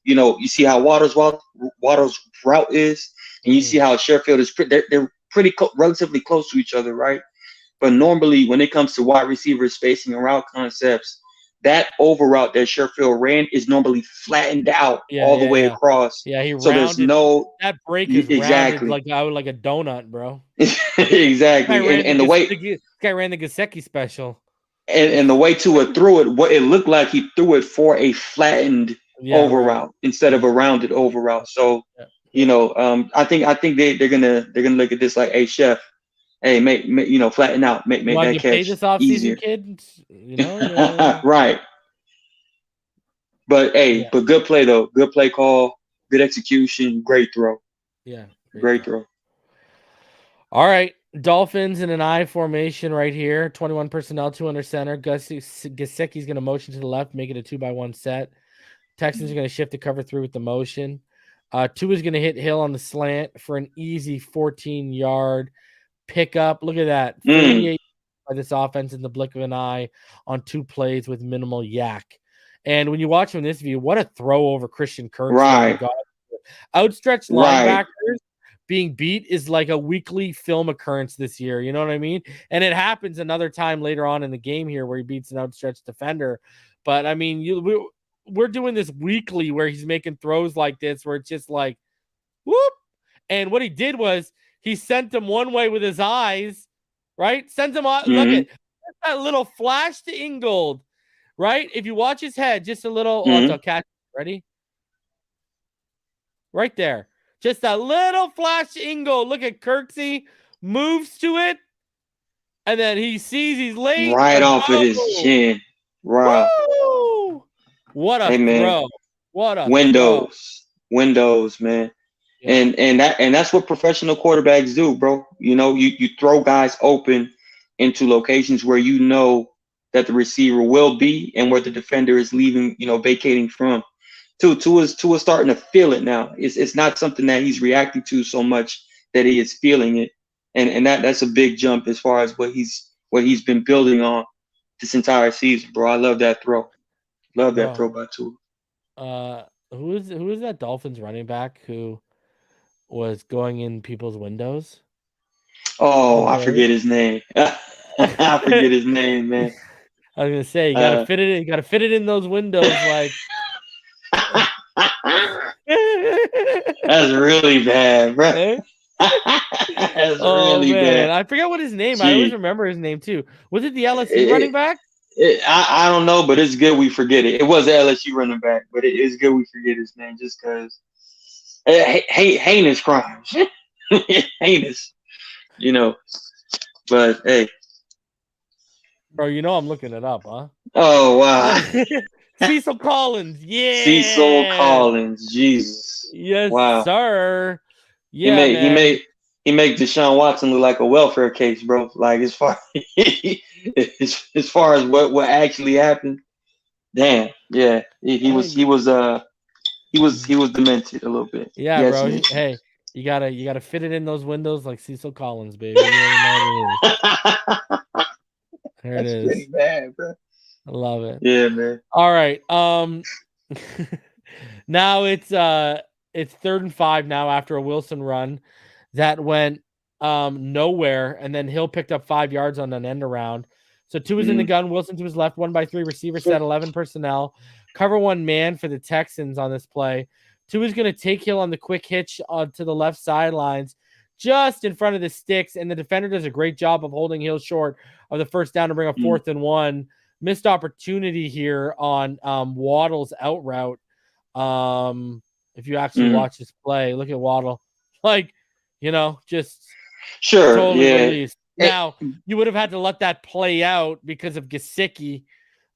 you know, you see how Waddle's route is, and you see how Sherfield is. They're pretty relatively close to each other, right? But normally, when it comes to wide receiver spacing and route concepts, that over route that Sherfield ran is normally flattened out all the way across. Yeah, he so rounded, there's no that break is rounded like a donut, bro. Exactly, and the way this guy ran the Gesicki special. And the way Tua threw it, what it looked like he threw it for a flattened over route instead of a rounded over route. So I think they're gonna look at this like, hey, chef, hey, make flatten out, make Want to that get paid catch this offseason, easier. kid? Yeah. Right. But hey, Yeah. but good play though. Good play call, good execution, great throw. Yeah. Great throw. All right. Dolphins in an I formation right here. 21 personnel, 2 under center. Gesicki's going to motion to the left, make it a 2-by-1 set. Texans are going to shift to cover 3 with the motion. Tua is going to hit Hill on the slant for an easy 14-yard pickup. Look at that. 38 by this offense in the blink of an eye on 2 plays with minimal yak. And when you watch from this view, what a throw over Christian Kirk. Right. Outstretched linebackers being beat is like a weekly film occurrence this year. You know what I mean? And it happens another time later on in the game here where he beats an outstretched defender. But I mean, we're doing this weekly where he's making throws like this where it's just like, whoop. And what he did was he sent him one way with his eyes, right? Sends him on. Look at that little flash to Ingold, right? If you watch his head, just a little. I'll catch. Ready? Right there. Just a little flash to Ingold. Look at Kirksey. Moves to it. And then he sees he's late. Right off of his chin. Wow. Woo! What a throw. What a Windows. throw. Windows, man. Yeah. And that's what professional quarterbacks do, bro. You throw guys open into locations where you know that the receiver will be and where the defender is leaving, vacating from. Tua's starting to feel it now. It's not something that he's reacting to so much that he is feeling it. And that's a big jump as far as what he's been building on this entire season, bro. I love that throw. Love that throw by Tua. Who is that Dolphins running back who was going in people's windows? Oh, I forget his name. I forget his name, man. I was gonna say you gotta fit it in. You gotta fit it in those windows, like. That's really bad, bro. That's really bad. I forget what his name. I always remember his name too. Was it the LSU running back? I don't know, but it's good we forget it. It was the LSU running back, but it is good we forget his name just because heinous crimes, heinous, But hey, bro, I'm looking it up, huh? Oh wow. Cecil Collins, yeah. Cecil Collins, Jesus. Yes, wow. sir. Yeah, he made Deshaun Watson look like a welfare case, bro. Like as far as what actually happened, damn, yeah, he was demented a little bit. Yeah, bro. Hey, you gotta fit it in those windows like Cecil Collins, baby. You know there it is. Pretty bad, bro. I love it. Yeah, man. All right. Now it's 3rd and 5 now after a Wilson run that went nowhere, and then Hill picked up 5 yards on an end around. So Tua's in the gun, Wilson to his left, 1-by-3 receiver set, 11 personnel, cover 1 man for the Texans on this play. Tua's going to take Hill on the quick hitch to the left sidelines, just in front of the sticks, and the defender does a great job of holding Hill short of the first down to bring a 4th and 1. Missed opportunity here on Waddle's out route. If you actually watch this play, look at Waddle. Like, just sure, totally released. Now, you would have had to let that play out because of Gesicki,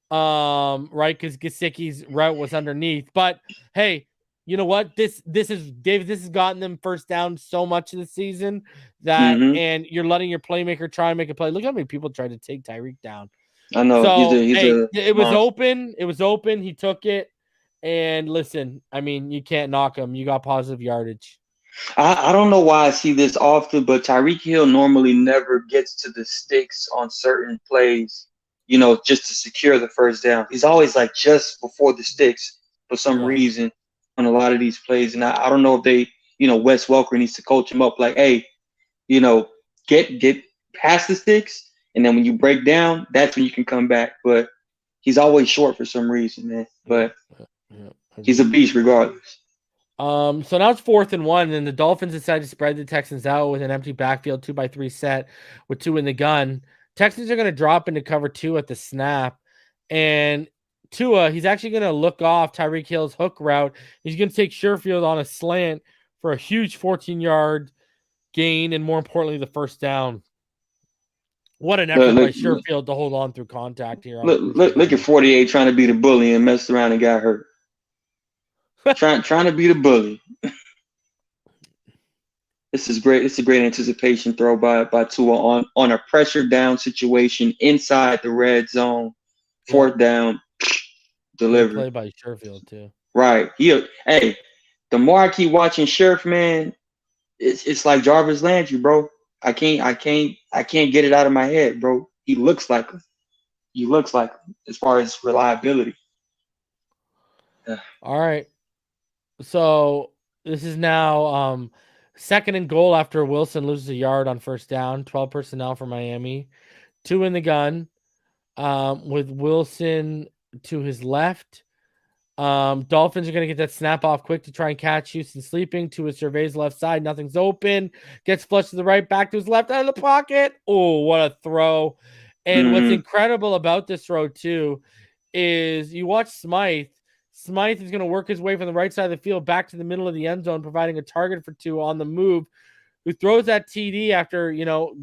right? Because Gesicki's route was underneath. But, hey, you know what? This has gotten them first down so much of the season that, and you're letting your playmaker try and make a play. Look how many people tried to take Tyreek down. I know. So, it was open. It was open. He took it. And listen, I mean, you can't knock him. You got positive yardage. I don't know why I see this often, but Tyreek Hill normally never gets to the sticks on certain plays, just to secure the first down. He's always like just before the sticks for some reason on a lot of these plays. And I don't know if they, Wes Welker needs to coach him up like, hey, get past the sticks. And then when you break down, that's when you can come back. But he's always short for some reason, man. But he's a beast regardless. So now it's 4th and 1, and the Dolphins decide to spread the Texans out with an empty backfield 2-by-3 set with 2 in the gun. Texans are going to drop into cover 2 at the snap. And Tua, he's actually going to look off Tyreek Hill's hook route. He's going to take Sherfield on a slant for a huge 14-yard gain, and more importantly, the first down. What an effort by Sherfield to hold on through contact here. Look at 48 trying to be the bully and messed around and got hurt. trying to be the bully. This is great. It's a great anticipation throw by Tua on a pressure down situation inside the red zone. Fourth down, delivered. Play by Sherfield too. Right. Hey, the more I keep watching Sherf, man, it's like Jarvis Landry, bro. I can't get it out of my head, bro. He looks like him. As far as reliability. Yeah. All right. So this is now second and goal after Wilson loses a yard on first down. 12 personnel for Miami. 2 in the gun with Wilson to his left. Dolphins are going to get that snap off quick to try and catch Houston sleeping. Tua surveys left side. Nothing's open. Gets flushed to the right, back to his left out of the pocket. Oh, what a throw. And what's incredible about this throw, too, is you watch Smythe. Smythe is going to work his way from the right side of the field back to the middle of the end zone, providing a target for Tua on the move, who throws that TD after,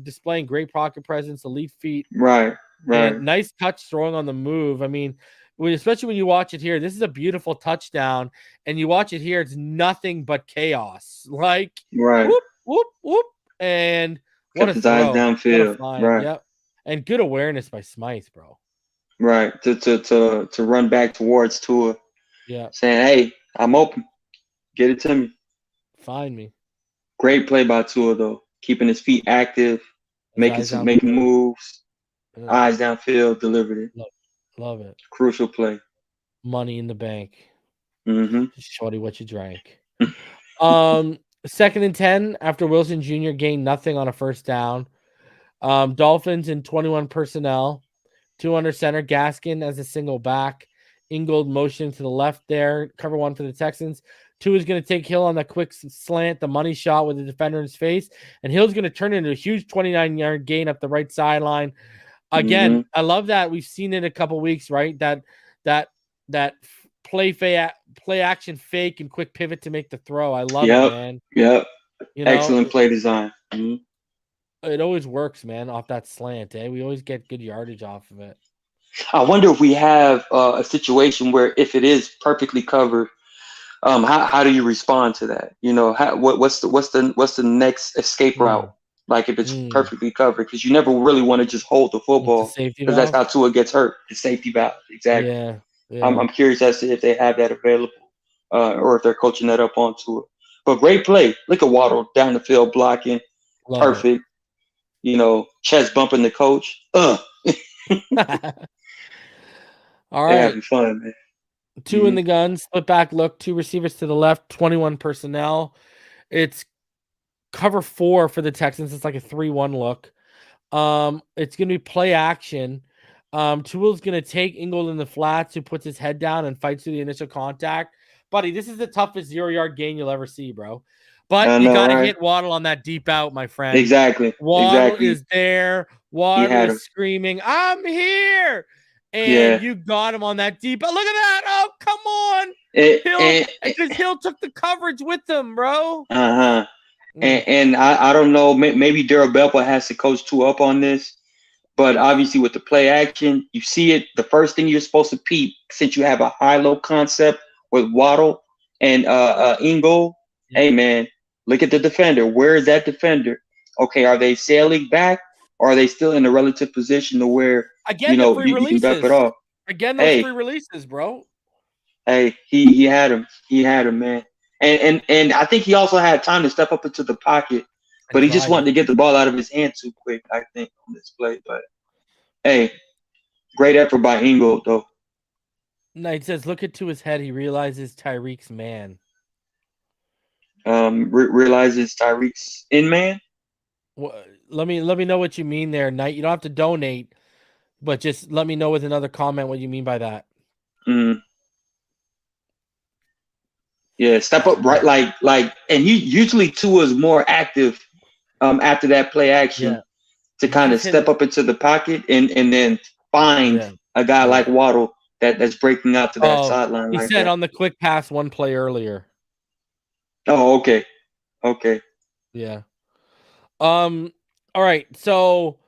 displaying great pocket presence, elite feet. Right. Nice touch throwing on the move. I mean, especially when you watch it here, this is a beautiful touchdown, and you watch it here, it's nothing but chaos. Like, whoop, whoop, whoop, and what a throw. Eyes downfield. Right. Yep. And good awareness by Smythe, bro. Right. To run back towards Tua. Yeah. Saying, hey, I'm open. Get it to me. Find me. Great play by Tua, though. Keeping his feet active, making moves. Yeah. Eyes downfield, delivered it. Love it. Crucial play. Money in the bank. Shorty, what you drank. 2nd and 10 after Wilson Jr. gained nothing on a first down. Dolphins in 21 personnel. 2 under center. Gaskin as a single back. Ingold motion to the left there. Cover 1 for the Texans. 2 is going to take Hill on that quick slant, the money shot with the defender in his face. And Hill's going to turn it into a huge 29-yard gain up the right sideline. Again, I love that. We've seen it a couple weeks, right? That play action fake and quick pivot to make the throw. I love it, man. Yep. Excellent play design. It always works, man, off that slant. We always get good yardage off of it. I wonder if we have a situation where if it is perfectly covered, how do you respond to that? What's the next escape route? Like if it's perfectly covered, because you never really want to just hold the football, because that's how Tua gets hurt. The safety valve, exactly. Yeah. I'm curious as to if they have that available, or if they're coaching that up on Tua. But great play. Look at Waddle down the field blocking, perfect. Chest bumping the coach. All right. Having fun, man. 2 in the gun, split back look, 2 receivers to the left, 21 personnel. It's cover 4 for the Texans. It's like a 3-1 look. It's going to be play action. Tua's going to take Ingold in the flats, who puts his head down and fights through the initial contact. Buddy, this is the toughest 0-yard gain you'll ever see, bro. But you got to hit Waddle on that deep out, my friend. Exactly. Waddle is there. Waddle is screaming, I'm here. And you got him on that deep. Look at that. Oh, come on. Because Hill took the coverage with him, bro. And I don't know. Maybe Daryl Belpa has to coach Tua up on this. But obviously with the play action, you see it. The first thing you're supposed to peep, since you have a high-low concept with Waddle and Ingold, hey, man, look at the defender. Where is that defender? Okay, are they sailing back? Or are they still in a relative position to where you can dump it off? Again, those 3 releases, bro. Hey, he had him. He had him, man. And I think he also had time to step up into the pocket, but he just wanted to get the ball out of his hand too quick, I think, on this play. But hey, great effort by Ingold, though. Knight says, look at to his head. He realizes Tyreek's man. Realizes Tyreek's in man? Well, let me know what you mean there, Knight. You don't have to donate, but just let me know with another comment what you mean by that. Yeah, step up right, like, and usually Tua is more active after that play action to kind of step up into the pocket and then find a guy like Waddle that's breaking out to that sideline. He said on the quick pass 1 play earlier. Oh, okay. Okay. Yeah. All right. So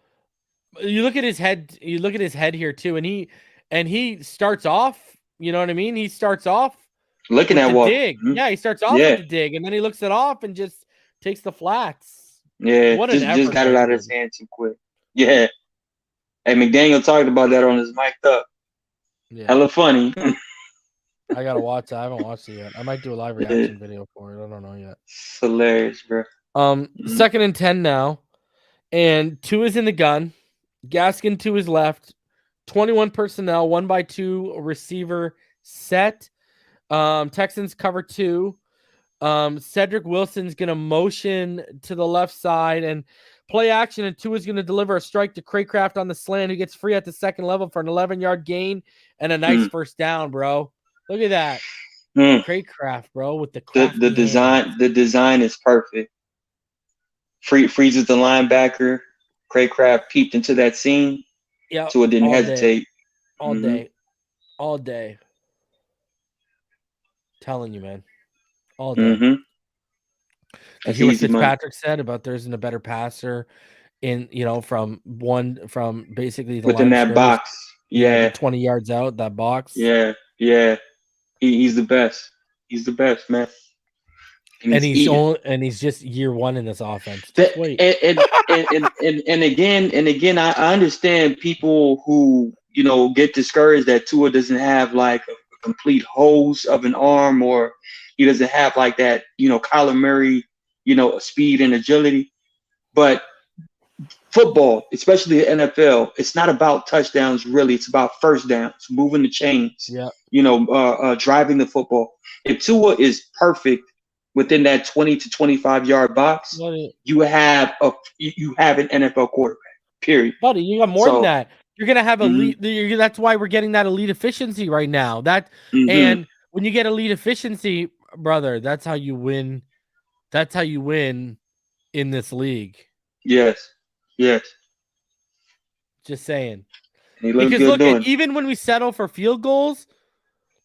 you look at his head. You look at his head here too, and he starts off. You know what I mean? He starts off Looking with at the what? dig. Mhm. Yeah, he starts off Yeah. with the dig, and then he looks it off and just takes the flats. Yeah. What an Just effort got it by out of him. his hand too quick. Yeah. Hey, McDaniel talked about that on his mic'd up. Yeah. Hella funny. I gotta watch it. I haven't watched it yet. I might do a live reaction video for it. I don't know yet. It's hilarious, bro. Second and 10 now, and Tua's in the gun. Gaskin to his left. 21 personnel, 1x2 receiver set. Texans cover 2. Cedric Wilson's gonna motion to the left side and play action, and Tua's gonna deliver a strike to Craycraft on the slant, who gets free at the second level for an 11-yard gain and a nice first down, bro. Look at that. Craycraft, bro, with the crafty The design hands. the design is perfect. Freezes the linebacker. Craycraft peeped into that scene. Yeah, So it didn't hesitate. All day. All day. Telling you, man. All day. Mm-hmm. You hear what Fitzpatrick said about there isn't a better passer in, from basically the within that box. Yeah. 20 yards out, that box. Yeah. Yeah. He's the best. He's the best, man. And he's just year one in this offense. Just wait. And again, I understand people who, get discouraged that Tua doesn't have like a complete hose of an arm, or he doesn't have like that, Kyler Murray, speed and agility. But football, especially the NFL, it's not about touchdowns, really. It's about first downs, moving the chains, driving the football. If Tua is perfect within that 20 to 25-yard box, you have an NFL quarterback, period. Buddy, you got more than that. You're going to have elite. That's why we're getting that elite efficiency right now. And when you get elite efficiency, brother, that's how you win. That's how you win in this league. Yes. Just saying. Because look, even when we settle for field goals,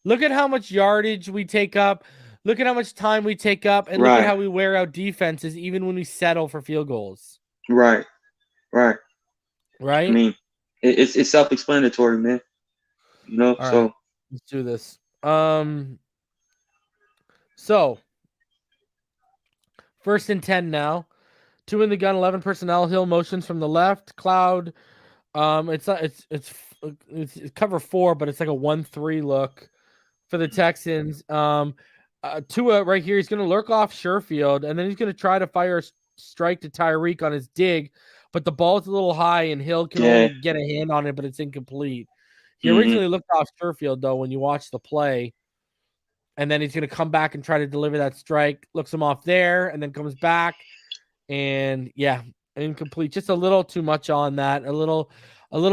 look at how much yardage we take up. Look at how much time we take up, and look at how we wear out defenses, even when we settle for field goals. Right. I mean, it's self-explanatory, man. All so right, let's do this. So first and 10 now. 2 in the gun, 11 personnel. Hill motions from the left. Cloud. It's cover 4, but it's like a 1-3 look for the Texans. Tua right here, he's going to lurk off Sherfield, and then he's going to try to fire a strike to Tyreek on his dig, but the ball's a little high, and Hill can only get a hand on it, but it's incomplete. He originally looked off Sherfield, though, when you watch the play, and then he's going to come back and try to deliver that strike, looks him off there, and then comes back, and incomplete. Just a little too much on that, a little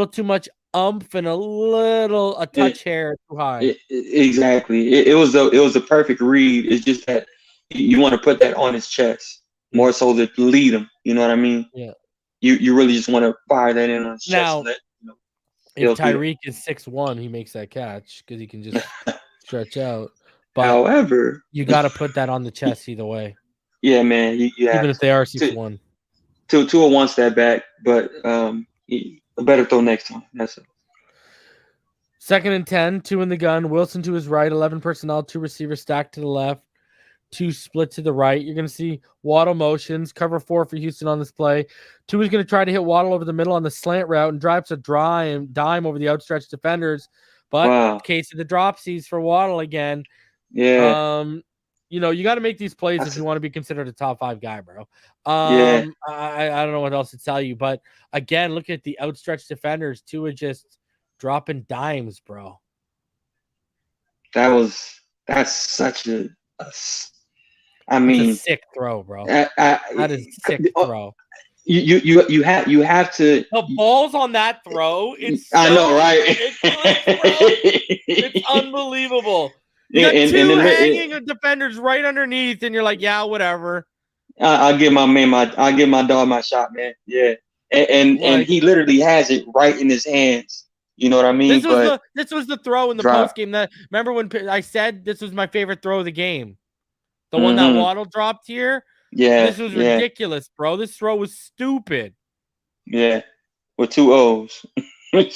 too much umph, and a touch hair too high. Exactly. It was a perfect read. It's just that you want to put that on his chest more so to lead him. You know what I mean? Yeah. You really just want to fire that in on his chest. Now, if Tyreek is 6'1", he makes that catch because he can just stretch out. But however, you got to put that on the chest either way. Yeah, man. Even if they are 6'1". Tua wants that back, but better throw next time. That's it. Second and 10, 2 in the gun. Wilson to his right, 11 personnel, 2 receivers stacked to the left, 2 split to the right. You're going to see Waddle motions, cover 4 for Houston on this play. 2 is going to try to hit Waddle over the middle on the slant route and drives a dime over the outstretched defenders. But case of the dropsies for Waddle again. Yeah. You got to make these plays if you want to be considered a top 5 guy, bro. I don't know what else to tell you, but again, look at the outstretched defenders. 2 are just dropping dimes, bro. That's such a sick throw, bro. That is a sick throw. You have to. The balls on that throw. I know, right? It's unbelievable. You got 2 hanging defenders right underneath, and you're like, yeah, whatever. I'll give my dog my shot, man. Yeah, and he literally has it right in his hands. You know what I mean? This was the throw in the post game. Remember when I said this was my favorite throw of the game? The one that Waddle dropped here. Yeah. This was ridiculous, bro. This throw was stupid. Yeah. With 2 O's.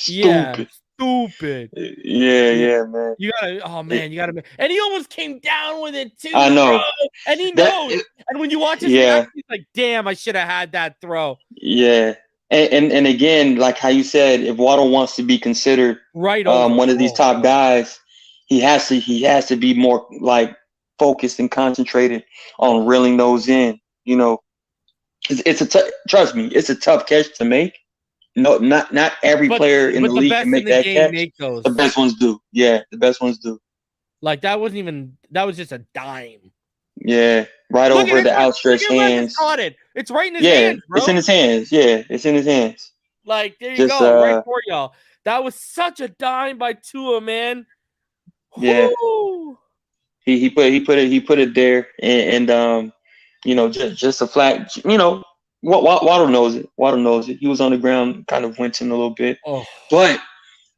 Yeah, Stupid. stupid. Yeah, man. You gotta. And he almost came down with it too. I know. Bro. And he knows. And when you watch his reaction, he's like, "Damn, I should have had that throw." Yeah. And again, like how you said, if Waddle wants to be considered one of these top guys, he has to be more like focused and concentrated on reeling those in. You know, trust me, it's a tough catch to make. No, not every player in the league can make that catch. The best ones do. Yeah, the best ones do. Like that was just a dime. Yeah, right over the outstretched hands. Caught it. It's right in his hands, bro. It's in his hands. Yeah, it's in his hands. Like there you go, right for y'all. That was such a dime by Tua, man. Yeah. Woo! He put it there, and you know, just a flat, you know. Waddle knows it. Waddle knows it. He was on the ground, kind of wincing a little bit. Oh. But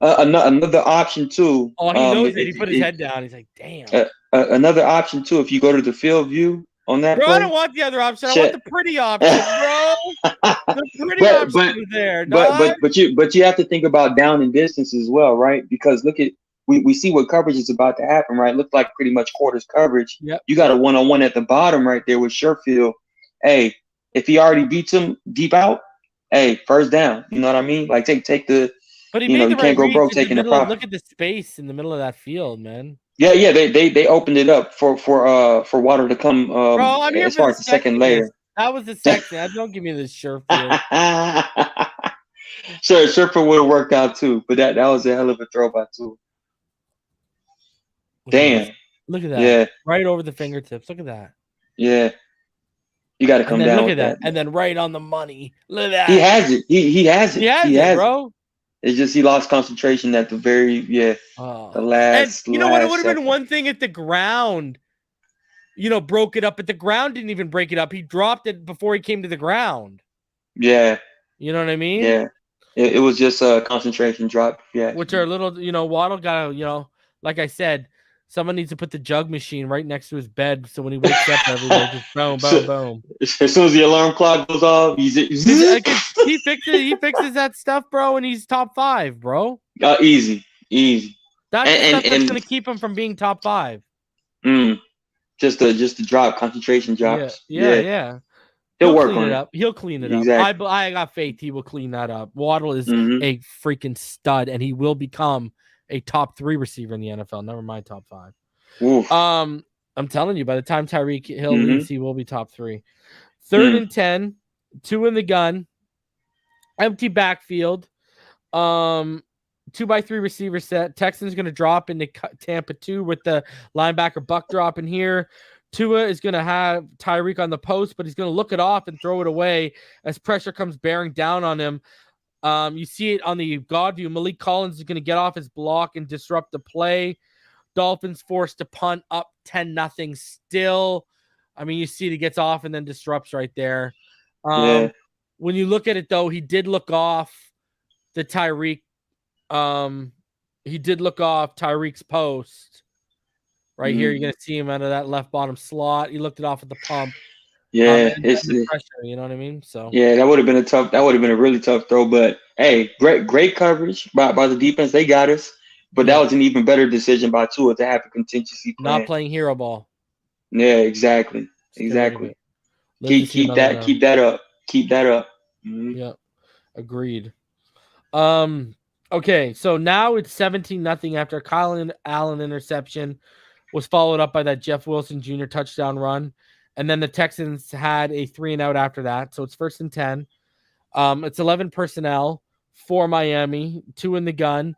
another option too. Oh, he knows it. He put his head down. He's like, "Damn." Another option too. If you go to the field view on that, bro, I don't want the other option. I want the pretty option, bro. The pretty option is there. But you have to think about down and distance as well, right? Because look at we see what coverage is about to happen, right? Looked like pretty much quarters coverage. Yep. You got a 1-on-1 at the bottom right there with Sherfield. Hey. If he already beats him deep out, hey, first down. You know what I mean? Like take the. But he you can't go broke taking the profit. Look at the space in the middle of that field, man. Yeah. They opened it up for Water to come. Bro, I'm here as far as the second layer. That was the section. Don't give me this Sherfield. Sherfield would have worked out too, but that was a hell of a throw by Tua. Damn. Look at that. Yeah. Right over the fingertips. Look at that. Yeah. You got to come down. Look at that. And then right on the money. Look at that. He has it. He has it. He has it, bro. It's just he lost concentration at the very the last. And you know what? It would have been one thing if the ground, broke it up, but the ground didn't even break it up. He dropped it before he came to the ground. Yeah. You know what I mean? Yeah. It was just a concentration drop. Yeah. Which are a little, Waddle got to, like I said, someone needs to put the jug machine right next to his bed, so when he wakes up every day, just boom, boom, boom. As soon as the alarm clock goes off, he fixes that stuff, bro, and he's top 5, bro. Easy. That's the stuff that's gonna keep him from being top 5. Just the drop, concentration drops. Yeah. He'll work on it. He'll clean it up. I got faith he will clean that up. Waddle is a freaking stud, and he will become a top 3 receiver in the NFL. Never mind top 5. Oof. I'm telling you, by the time Tyreek Hill leaves, he will be top 3. 3rd and 10, 2 in the gun, empty backfield, 2x3 receiver set. Texans going to drop into Tampa 2 with the linebacker Buck drop in here. Tua is going to have Tyreek on the post, but he's going to look it off and throw it away as pressure comes bearing down on him. You see it on the God view. Malik Collins is going to get off his block and disrupt the play. Dolphins forced to punt up 10-0 still. I mean, you see it, he gets off and then disrupts right there. When you look at it, though, he did look off the Tyreek. He did look off Tyreek's post. Right here, you're going to see him out of that left bottom slot. He looked it off at the pump. Yeah, it's the pressure, you know what I mean? So yeah, that would have been a really tough throw. But hey, great coverage by the defense. They got us. But that was an even better decision by Tua to have a contingency plan. Not playing hero ball. Yeah, exactly. Keep that up. Yeah, agreed. Okay, so now it's 17-0 after a Kyle Allen interception was followed up by that Jeff Wilson Jr. touchdown run. And then the Texans had a 3-and-out after that. So it's 1st and 10. It's 11 personnel for Miami, 2 in the gun.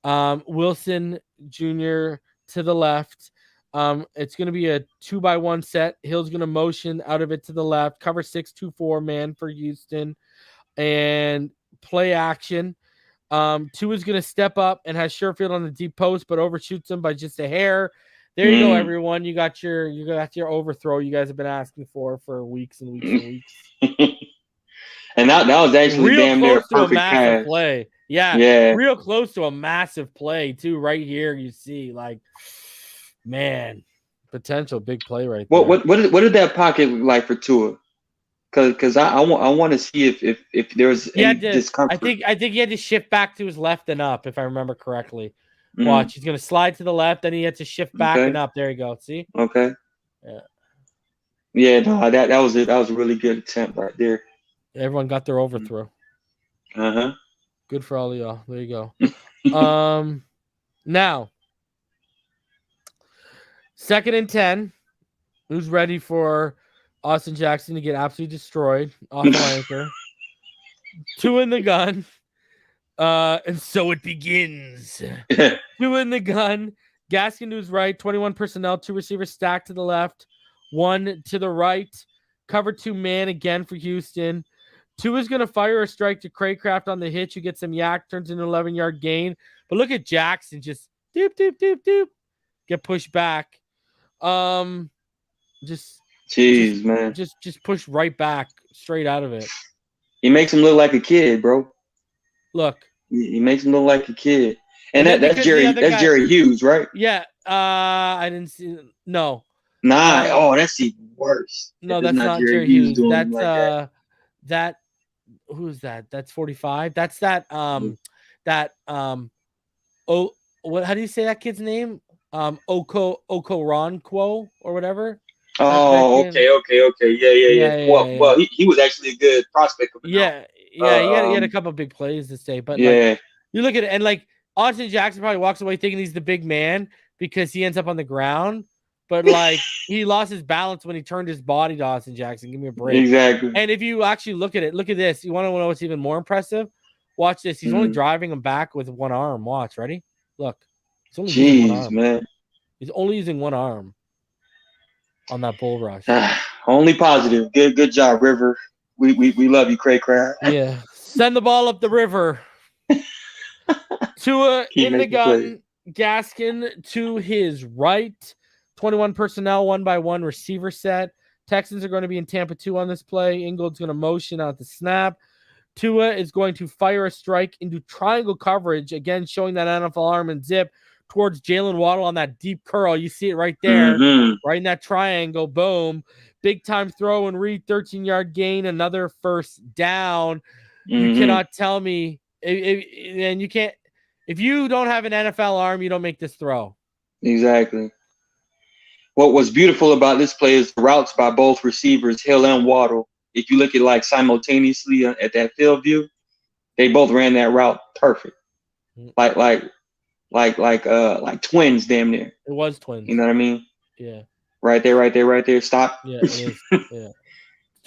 Wilson Jr. to the left. It's going to be a 2x1 set. Hill's going to motion out of it to the left. Cover 6-2-4 man for Houston. And play action. Tua is going to step up and has Sherfield on the deep post, but overshoots him by just a hair. There you go, everyone. You got your overthrow you guys have been asking for weeks and weeks and weeks. And that was actually real damn near close to a perfect massive pass. play. Yeah, real close to a massive play too. Right here, you see, like, man, Potential big play right there. What did that pocket look like for Tua? Because I want to see if there's any discomfort. I think he had to shift back to his left and up, if I remember correctly. Watch, he's gonna slide to the left, then he had to shift back and up. There you go. See? Okay. Yeah. Yeah, no, that was it. That was a really good attempt right there. Everyone got their overthrow. Uh-huh. Good for all of y'all. There you go. Now, 2nd and 10. Who's ready for Austin Jackson to get absolutely destroyed off flanker? 2 in the gun. And so it begins. 2 in the gun. Gaskin to his right. 21 personnel. 2 receivers stacked to the left. 1 to the right. Cover 2 man again for Houston. 2 is going to fire a strike to Craycraft on the hitch, who gets some yak, turns into an 11-yard gain. But look at Jackson just doop, doop, doop, doop. Get pushed back. Man. Just push right back, straight out of it. He makes him look like a kid, bro. Look. He makes him look like a kid. And that's Jerry Hughes, right? Yeah. I didn't see. No. Nah. That's even worse. No, that's not Jerry Hughes. That's who's that? That's 45. That's that how do you say that kid's name? Okoronquo or whatever. Oh, okay. Yeah. Well, he was actually a good prospect. He had a couple of big plays this day, but you look at it and like Austin Jackson probably walks away thinking he's the big man because he ends up on the ground, but like he lost his balance when he turned his body to Austin Jackson. Give me a break. Exactly. And if you actually look at it, look at this. You want to know what's even more impressive? Watch this. He's only driving him back with one arm. Watch, ready? Look. He's only using one arm. Man. He's only using one arm on that bull rush. Only positive. Good job, River. We love you, Craycraft. Yeah. Send the ball up the river. Tua in the gun. Gaskin to his right. 21 personnel, 1-by-1 receiver set. Texans are going to be in Tampa 2 on this play. Ingold's going to motion out the snap. Tua is going to fire a strike into triangle coverage, again showing that NFL arm and zip towards Jalen Waddle on that deep curl. You see it right there, right in that triangle. Boom. Big time throw and read, 13-yard gain, another first down. You cannot tell me, and you can't, if you don't have an NFL arm, you don't make this throw. Exactly. What was beautiful about this play is the routes by both receivers, Hill and Waddle. If you look at like simultaneously at that field view, they both ran that route perfect. Like twins, damn near. It was twins. You know what I mean? Yeah. Right there. Stop. Yeah, it is. Yeah.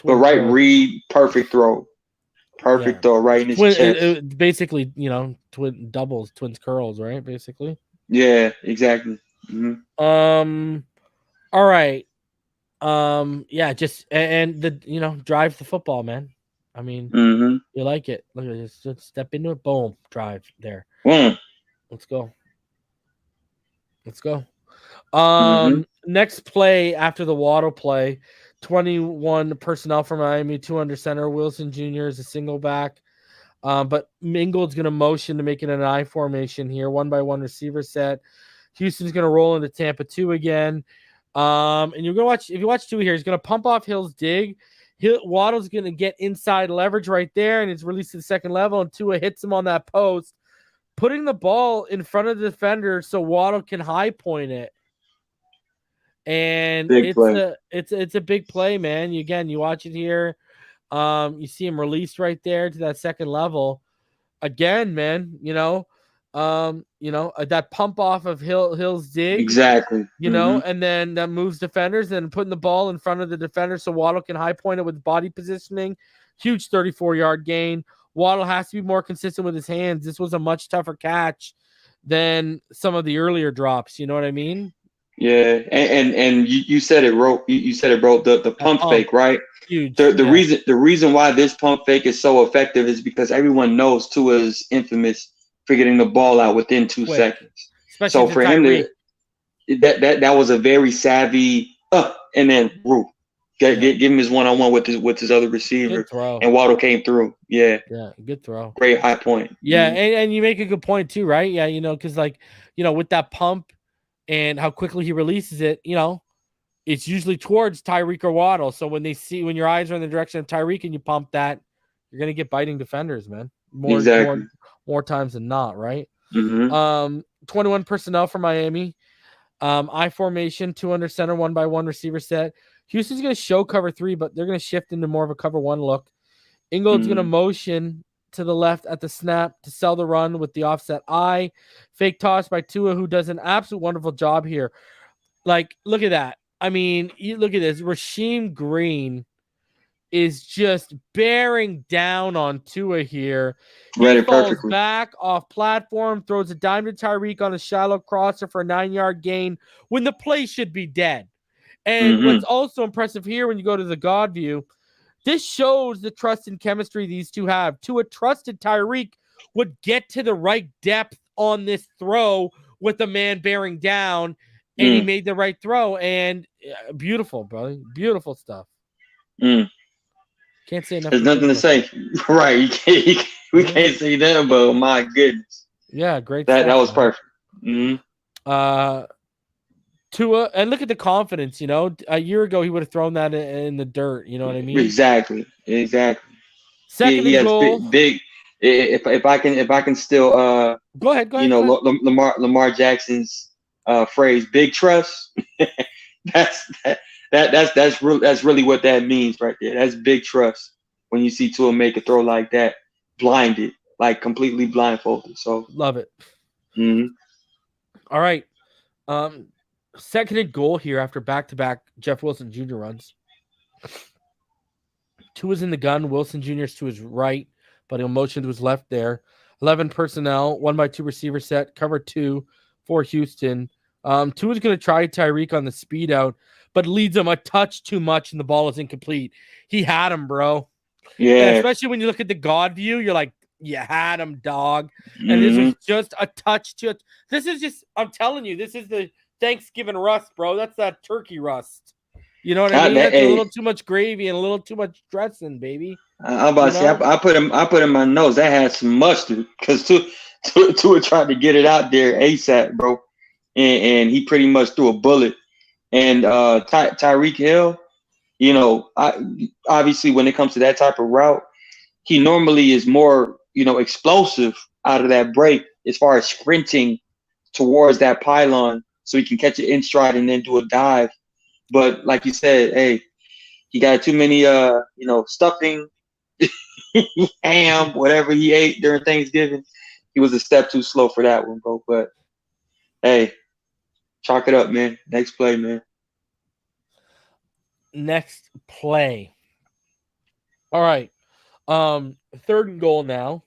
But right read, perfect throw. Perfect throw right in his chest. It basically, twin doubles, twins curls, right? Basically. Yeah, exactly. All right. Just and the drive the football, man. I mean, you like it. Look at this. Just step into it. Boom. Drive there. Let's go. Next play after the Waddle play, 21 personnel from Miami, 2 under center. Wilson Jr. is a single back. But Mingold's going to motion to make it an I formation here. 1-by-1 receiver set. Houston's going to roll into Tampa 2 again. And you're going to watch, if you watch 2 here, he's going to pump off Hill's dig. Waddle's going to get inside leverage right there, and it's released to the second level, and Tua hits him on that post, putting the ball in front of the defender so Waddle can high point it. And it's a big play, man. You watch it here. You see him released right there to that second level. Again, man, that pump off of Hill's dig. Exactly. And then that moves defenders and putting the ball in front of the defender so Waddle can high point it with body positioning. Huge 34-yard gain. Waddle has to be more consistent with his hands. This was a much tougher catch than some of the earlier drops. You know what I mean? Yeah, and you said it, bro. You said it, bro. The pump fake, right? Huge. The reason why this pump fake is so effective is because everyone knows Tua is infamous for getting the ball out within 2 seconds. Especially so for him that was a very savvy and then give him his one-on-one with his other receiver, and Waddle came through. Yeah, good throw. Great high point. Yeah, and you make a good point too, right? Yeah, because with that pump and how quickly he releases it, it's usually towards Tyreek or Waddle. So when your eyes are in the direction of Tyreek and you pump that, you're gonna get biting defenders, man. More times than not, right? 21 personnel for Miami. I formation, 2 under center, 1-by-1 receiver set. Houston's gonna show cover 3, but they're gonna shift into more of a cover 1 look. Ingold's gonna motion to the left at the snap to sell the run with the offset eye. Fake toss by Tua, who does an absolute wonderful job here. Like, look at that. I mean, you look at this. Rasheem Green is just bearing down on Tua here. He falls back off platform, throws a dime to Tyreek on a shallow crosser for a 9-yard gain when the play should be dead. And what's also impressive here when you go to the God view, this shows the trust and chemistry these two have. Tua trusted Tyreek would get to the right depth on this throw with the man bearing down, and he made the right throw. And beautiful, bro. Beautiful stuff. Can't say enough. There's nothing to say. Right. We can't say that, but my goodness. Yeah, great stuff. That was perfect. Tua, and look at the confidence, you know. A year ago, he would have thrown that in the dirt. You know what I mean? Exactly. Second and goal. Big. If I can still go ahead. You know, Lamar Jackson's phrase, "big trust." That's really what that means right there. That's big trust when you see Tua make a throw like that, blinded, like completely blindfolded. So love it. All right. Second and goal here after back-to-back Jeff Wilson Jr. runs. Tua's in the gun. Wilson Jr. is to his right, but he'll motion to his left there. 11 personnel, 1-by-2 receiver set, cover 2 for Houston. Tua's going to try Tyreek on the speed out, but leads him a touch too much, and the ball is incomplete. He had him, bro. Yeah. And especially when you look at the God view, you're like, you had him, dog. And this was just a touch to it. This is just, I'm telling you, this is the Thanksgiving rust, bro. That's that turkey rust. You know what I mean? That's a little too much gravy and a little too much dressing, baby. I'm about to say, I put in my nose. That had some mustard because Tua tried to get it out there ASAP, bro. And he pretty much threw a bullet. And Tyreek Hill, you know, obviously when it comes to that type of route, he normally is more, you know, explosive out of that break as far as sprinting towards that pylon so he can catch it in stride and then do a dive. But like you said, hey, he got too many, you know, stuffing, ham, whatever he ate during Thanksgiving. He was a step too slow for that one, bro. But hey, chalk it up, man. Next play, man. Next play. All right. Third and goal now.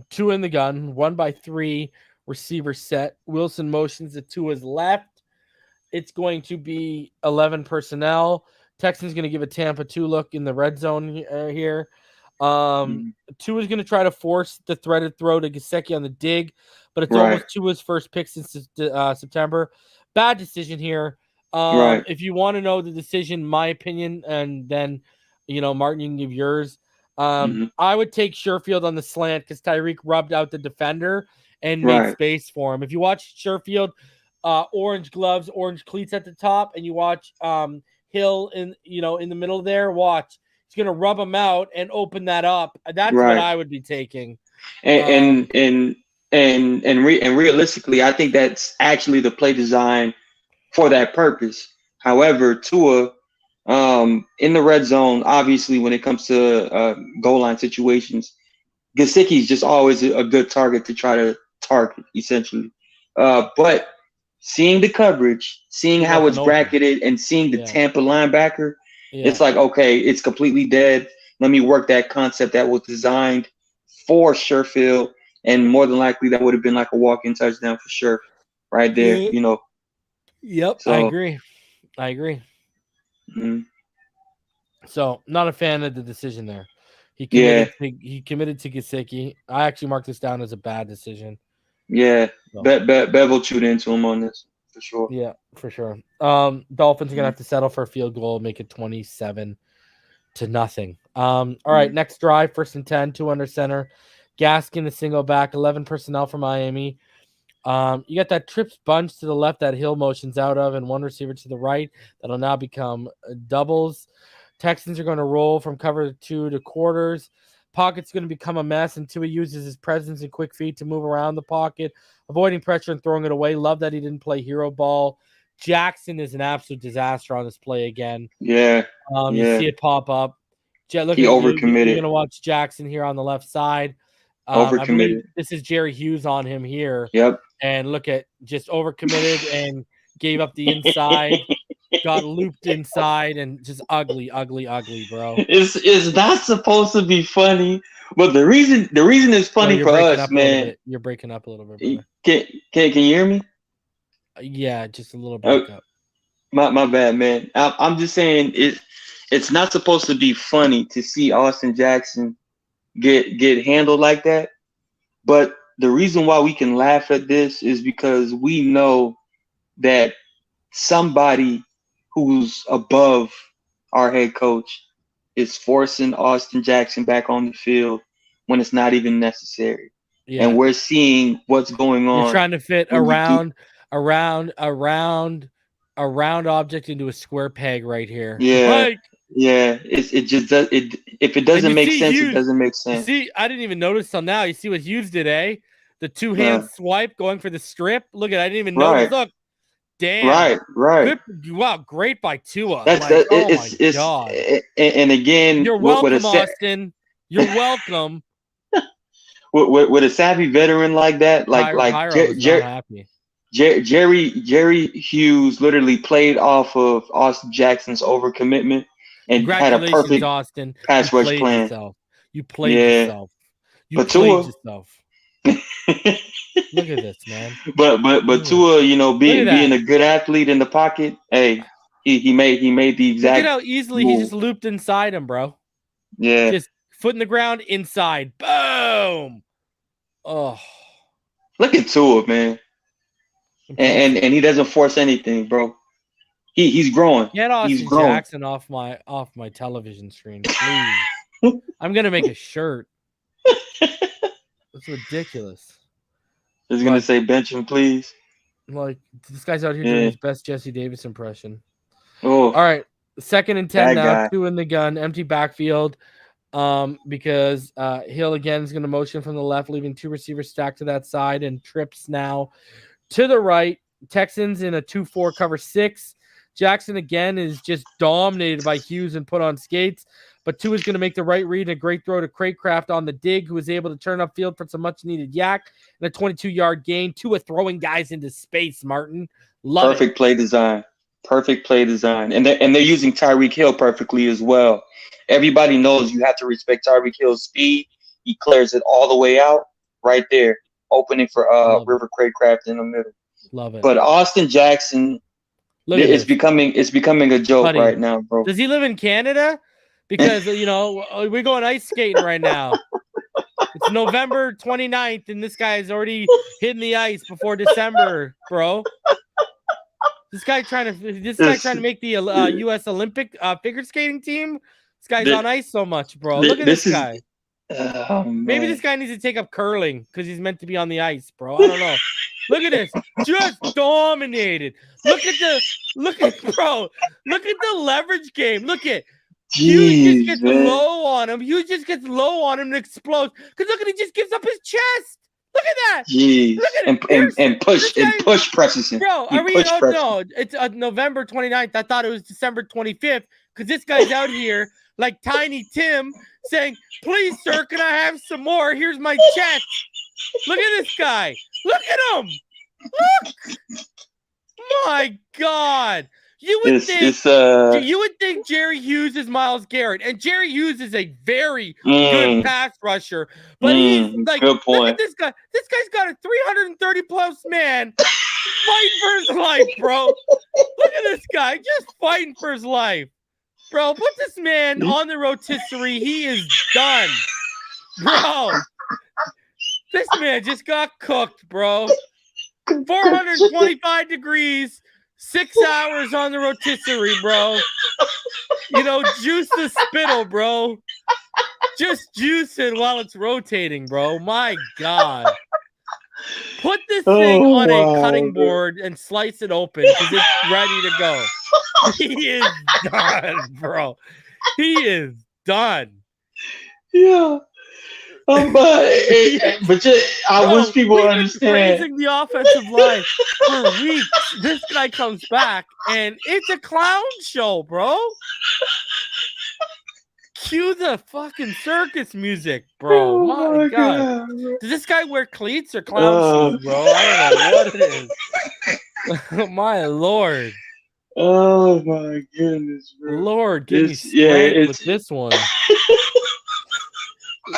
2 in the gun. 1-by-3 receiver set. Wilson motions it to his left. It's going to be 11 personnel. Texans going to give a Tampa 2 look in the red zone here. 2 is going to try to force the threaded throw to Gesicki on the dig, but it's almost Tua's first pick since September. Bad decision here. If you want to know the decision, my opinion, and then, you know, Martin, you can give yours. I would take Sherfield on the slant because Tyreek rubbed out the defender and made space for him. If you watch Sherfield, orange gloves, orange cleats at the top, and you watch Hill in the middle there, watch. He's gonna rub him out and open that up. That's what I would be taking. And realistically, I think that's actually the play design for that purpose. However, Tua, in the red zone, obviously, when it comes to goal line situations, Gesicki is just always a good target to try to target, essentially. But seeing the coverage, seeing how it's bracketed, and seeing the Tampa linebacker, it's like, okay, it's completely dead. Let me work that concept that was designed for Sherfield, and more than likely that would have been like a walk-in touchdown for sure, right there. You know. Yep, so, I agree. So, not a fan of the decision there. He committed to Gesicki. I actually marked this down as a bad decision. Yeah, so. Bevel chewed into him on this for sure. Yeah, for sure. Dolphins are gonna have to settle for a field goal, make it 27-0. All right, next drive, 1st and 10, 2 under center. Gaskin the single back, 11 personnel for Miami. You got that trips bunch to the left that Hill motions out of, and one receiver to the right that'll now become doubles. Texans are going to roll from cover 2 to quarters. Pocket's going to become a mess, and Tua uses his presence and quick feet to move around the pocket, avoiding pressure and throwing it away. Love that he didn't play hero ball. Jackson is an absolute disaster on this play again. Yeah. You see it pop up. Look, He overcommitted. You're going to watch Jackson here on the left side. Overcommitted. I believe this is Jerry Hughes on him here. Yep. And look at just overcommitted and gave up the inside, got looped inside, and just ugly, bro. It's not supposed to be funny, but the reason it's funny for us, man. You're breaking up a little bit, brother. Can you hear me? Yeah, just a little break up. My bad, man. I'm just saying it's not supposed to be funny to see Austin Jackson get handled like that, but the reason why we can laugh at this is because we know that somebody who's above our head coach is forcing Austin Jackson back on the field when it's not even necessary. Yeah. And we're seeing what's going on. You're trying to fit a round object into a square peg right here. Yeah. Yeah. It just does it. If it doesn't make sense, it doesn't make sense. See, I didn't even notice till now. You see what Hughes did, eh? The two-hand swipe going for the strip. Look at, I didn't even notice. Look, damn. Right. Good, wow, great by Tua. My God. And again, you're welcome, Austin. You're welcome. With a savvy veteran like that, Jerry Hughes literally played off of Austin Jackson's overcommitment and had a perfect Austin. pass rush plan. You played yourself. You played yourself. Look at this, man. But Tua, being a good athlete in the pocket, hey, he made the exact. Look at how easily he just looped inside him, bro. Yeah. Just foot in the ground, inside. Boom. Oh. Look at Tua, man. And he doesn't force anything, bro. He's growing. Get Austin Jackson off my television screen, please. I'm gonna make a shirt. It's ridiculous. It's gonna say bench him, please. Like, this guy's out here doing his best Jesse Davis impression. Oh, all right. 2nd and 10 now. 2 in the gun. Empty backfield. Because Hill again is gonna motion from the left, leaving 2 receivers stacked to that side, and trips now to the right. Texans in a 2-4 cover 6. Jackson again is just dominated by Hughes and put on skates. But Tua is going to make the right read and a great throw to Craycraft on the dig, who was able to turn upfield for some much-needed yak and a 22-yard gain. Tua throwing guys into space, Martin. Perfect play design. And they're using Tyreek Hill perfectly as well. Everybody knows you have to respect Tyreek Hill's speed. He clears it all the way out right there, opening for River Craycraft in the middle. Love it. But Austin Jackson, it's becoming a joke right now, bro. Does he live in Canada? Because, we're going ice skating right now. It's November 29th, and this guy is already hitting the ice before December, bro. This guy trying to make the U.S. Olympic figure skating team. This guy's on ice so much, bro. Look at this guy. Maybe this guy needs to take up curling because he's meant to be on the ice, bro. I don't know. Look at this. Just dominated. Look at the leverage game. Look at Hughes just gets low on him. Hughes just gets low on him and explodes. Because look at, he just gives up his chest. Look at that. Jeez. Look at and push presses him. Bro, no, it's November 29th. I thought it was December 25th because this guy's out here like Tiny Tim saying, "Please, sir, can I have some more? Here's my chest." Look at this guy. Look at him. Look. My God. You would think Jerry Hughes is Myles Garrett, and Jerry Hughes is a very good pass rusher. But he's like, look at this guy. This guy's got a 330-plus man fighting for his life, bro. Look at this guy just fighting for his life, bro. Put this man on the rotisserie. He is done, bro. This man just got cooked, bro. 425 degrees. 6 hours on the rotisserie, bro. Juice the spittle, bro. Just juice it while it's rotating, bro. My God. Put this thing on a cutting board and slice it open because it's ready to go. He is done, bro. He is done. Yeah. But I wish people would understand. Praising the offensive line for weeks. This guy comes back and it's a clown show, bro. Cue the fucking circus music, bro. Oh my God. Does this guy wear cleats or clown shoes, bro? I don't know what it is. My Lord. Oh my goodness, bro. Lord, give me strength with this one.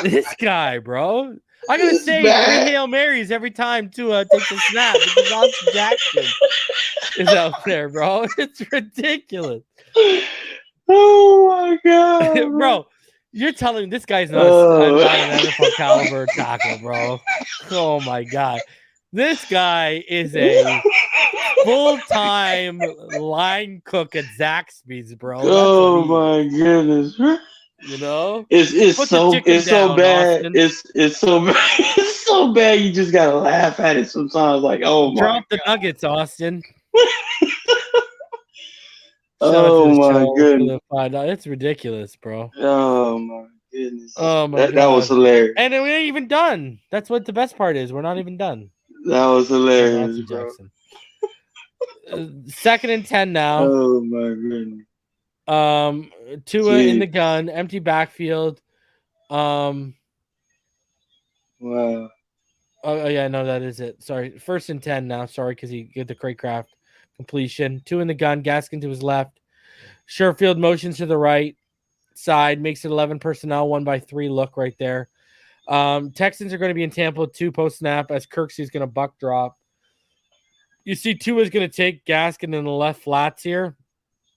This guy, bro. I gotta say 3 Hail Marys every time to take the snap because Austin Jackson is out there, bro. It's ridiculous. Oh my God, bro. You're telling me this guy's not an NFL caliber tackle, bro. Oh my God. This guy is a full-time line cook at Zaxby's, bro. Oh my goodness. You know, it's so bad. Austin. It's so bad. It's so bad. You just gotta laugh at it sometimes. Like, oh my Drop the nuggets, Austin. Oh my goodness. It's ridiculous, bro. Oh my goodness. Oh my God. That was hilarious. And we ain't even done. That's what the best part is. We're not even done. That was hilarious, bro. 2nd and 10 now. Oh my goodness. Tua in the gun, empty backfield. Wow. Oh yeah, no, that is it. Sorry, 1st and 10 now. Sorry, because he get the Craycraft completion. 2 in the gun, Gaskin to his left. Sherfield motions to the right side, makes it 11 personnel, 1-by-3 look right there. Texans are going to be in Tampa 2 post snap as Kirksey's going to buck drop. You see Tua's going to take Gaskin in the left flats here.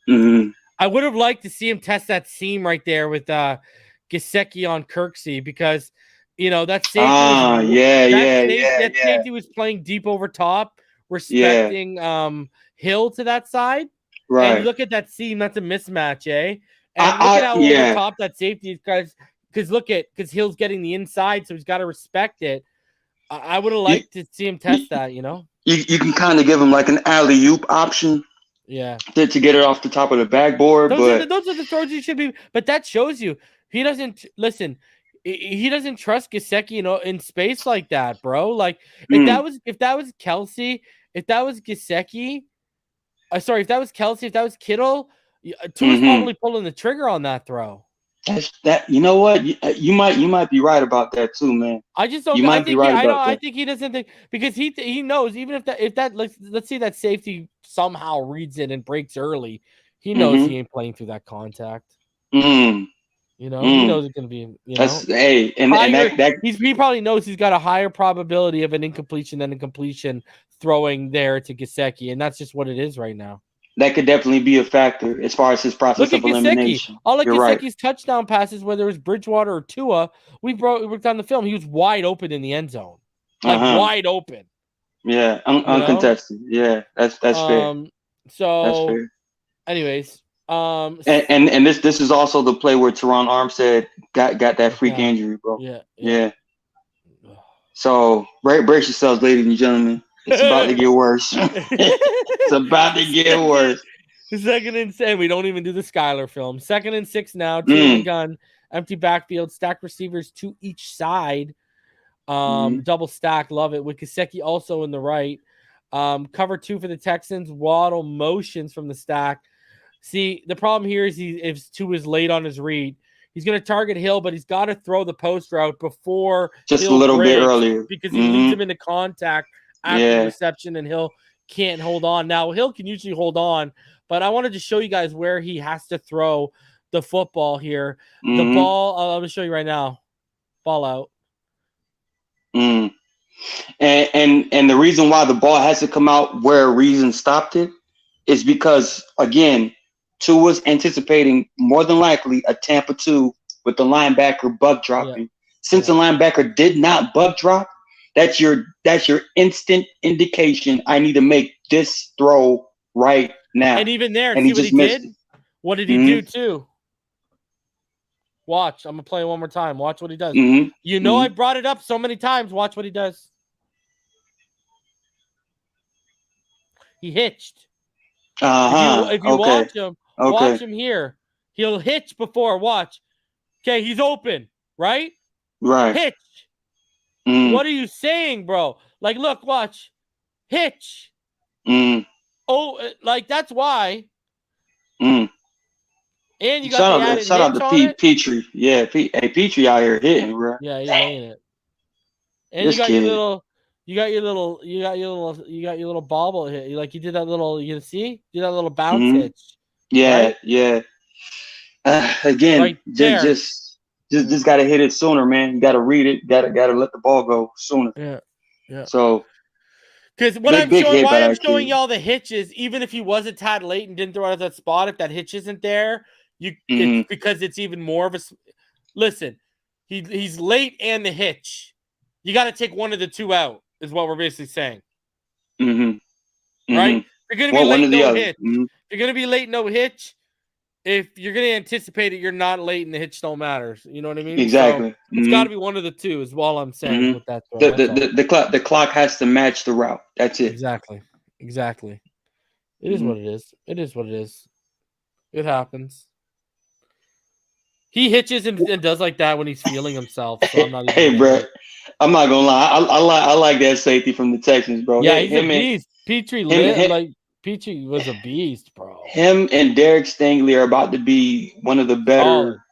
Mm-hmm. I would have liked to see him test that seam right there with Gesicki on Kirksey because, that safety that safety was playing deep over top, respecting Hill to that side. Right. And you look at that seam, that's a mismatch, eh? And look at how over top that safety is, guys. Because Hill's getting the inside, so he's got to respect it. I would have liked to see him test that, You can kind of give him like an alley-oop option. Yeah. To get it off the top of the backboard. Those are the throws you should be. But that shows you he doesn't listen. He doesn't trust Gesicki, in space like that, bro. Like if that was Kelsey, if that was Gesicki, if that was Kelsey, if that was Kittle, Tua's probably pulling the trigger on that throw. You know what? You might be right about that too, man. I just don't. I think he doesn't think because he knows even if that let's say that safety somehow reads it and breaks early, he knows he ain't playing through that contact. He knows it's gonna be. He probably knows he's got a higher probability of an incompletion than a completion throwing there to Gesicki, and that's just what it is right now. That could definitely be a factor as far as his process of elimination. All of Gesicki's touchdown passes, whether it was Bridgewater or Tua, we worked on the film. He was wide open in the end zone, wide open. Yeah, uncontested. Yeah, that's fair. So, that's fair. Anyways, and this is also the play where Teron Armstead got that freak injury, bro. Yeah. So brace yourselves, ladies and gentlemen. It's about to get worse. It's about to get worse. 2nd and 10. We don't even do the Skyler film. 2nd and 6 now. 2 in the gun. Empty backfield. Stacked receivers to each side. Double stack. Love it. With Gesicki also in the right. Cover 2 for the Texans. Waddle motions from the stack. See, the problem here is if 2 is late on his read, he's going to target Hill, but he's got to throw the post route before just Hill a little bit earlier because he leads him into contact after the reception, and Hill can't hold on. Now, Hill can usually hold on, but I wanted to show you guys where he has to throw the football here. The ball, I'm going to show you right now. Ball out. And the reason why the ball has to come out where Reason stopped it is because, again, Tua's anticipating more than likely a Tampa 2 with the linebacker buck dropping. Since the linebacker did not buck drop, that's your instant indication. I need to make this throw right now. And even there, see what he did? What did he do too? Watch. I'm gonna play it one more time. Watch what he does. I brought it up so many times. Watch what he does. He hitched. Uh-huh. If you Okay. watch him here. He'll hitch before. Watch. Okay, he's open, right? Right. Hitch. Mm. What are you saying, bro? Like, look, watch. Hitch. Mm. Oh, like that's why. Mm. And you got the added Shout out hitch to on it. Petrie. Yeah, Petrie out here hitting, bro. Yeah, he's laying it. And This you got kid. you got your little bobble hit. You did that little. You see? Did that little bounce Mhm. hitch. Yeah, right? yeah. Again, Right there. just gotta hit it sooner, man. You gotta read it. Gotta let the ball go sooner. Yeah. So because what big hit by I'm that showing kid. y'all the hitches, even if he was a tad late and didn't throw out that spot, if that hitch isn't there, Mhm. it's because it's even more of a. Listen, he's late and the hitch. You got to take one of the two out, is what we're basically saying. Mm-hmm. Right? Mm-hmm. If you're gonna be One late, or the no other. hitch. Mhm. If you're gonna be late, no hitch. If you're gonna anticipate it, you're not late, and the hitch don't matter. You know what I mean? Exactly. So it's got to be one of the two. Is all I'm saying with that throw. The clock has to match the route. That's it. Exactly. It is what it is. It is what it is. It happens. He hitches and does like that when he's feeling himself. So I'm not even. Hey, bro, I'm not gonna lie. I like that safety from the Texans, bro. Yeah, he's a beast. Petrie was a beast, bro. Him and Derek Stingley are about to be one of the better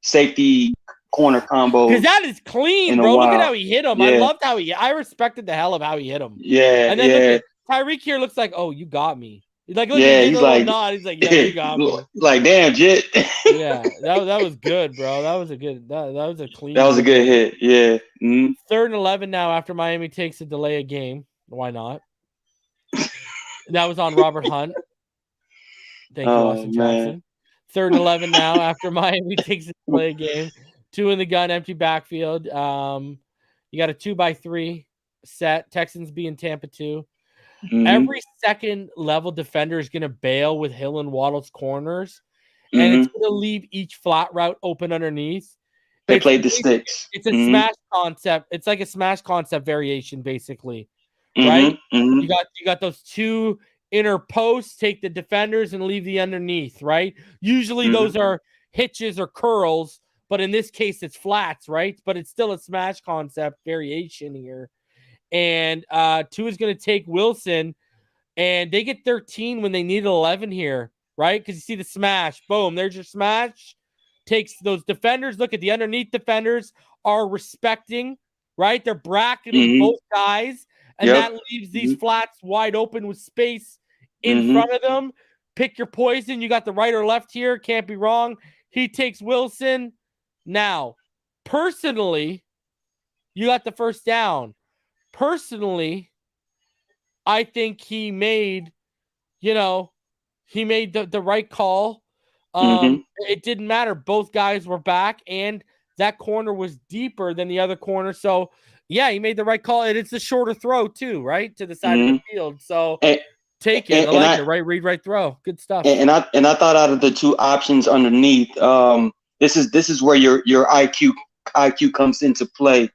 safety corner combos. Because that is clean, bro. Look at how he hit him. Yeah. I respected the hell of how he hit him. Yeah, and then look at Tyreek here. Looks like, oh, you got me. He's like, look, yeah, he's like, nod. He's like, yeah, you got me. Like, damn, Jit. Yeah, that was good, bro. That was a good. That was a clean. That was a good hit. Yeah. Mm-hmm. 3rd and 11 now after Miami takes a delay a game. Why not? That was on Robert Hunt. Thank you, Austin Jackson. 3rd and 11 now after Miami takes a delay a game. 2 in the gun, empty backfield. You got a 2-by-3 set. Texans being Tampa 2. Mm-hmm. Every second level defender is going to bail with Hill and Waddle's corners, and it's going to leave each flat route open underneath. They played the sticks. It's a smash concept. It's like a smash concept variation, basically, right? Mm-hmm. You got those 2 inner posts, take the defenders and leave the underneath, right? Usually those are hitches or curls, but in this case it's flats, right? But it's still a smash concept variation here. And 2 is going to take Wilson, and they get 13 when they need 11 here, right? Because you see the smash. Boom, there's your smash. Takes those defenders. Look at the underneath defenders are respecting, right? They're bracketing both guys, and that leaves these flats wide open with space in front of them. Pick your poison. You got the right or left here. Can't be wrong. He takes Wilson. Now, personally, you got the first down. Personally, I think he made, the right call. It didn't matter. Both guys were back, and that corner was deeper than the other corner. So, yeah, he made the right call. And it's a shorter throw, too, right? To the side of the field. So, take it. I like it. Right read, right throw. Good stuff. And I thought out of the 2 options underneath, this is where your IQ comes into play.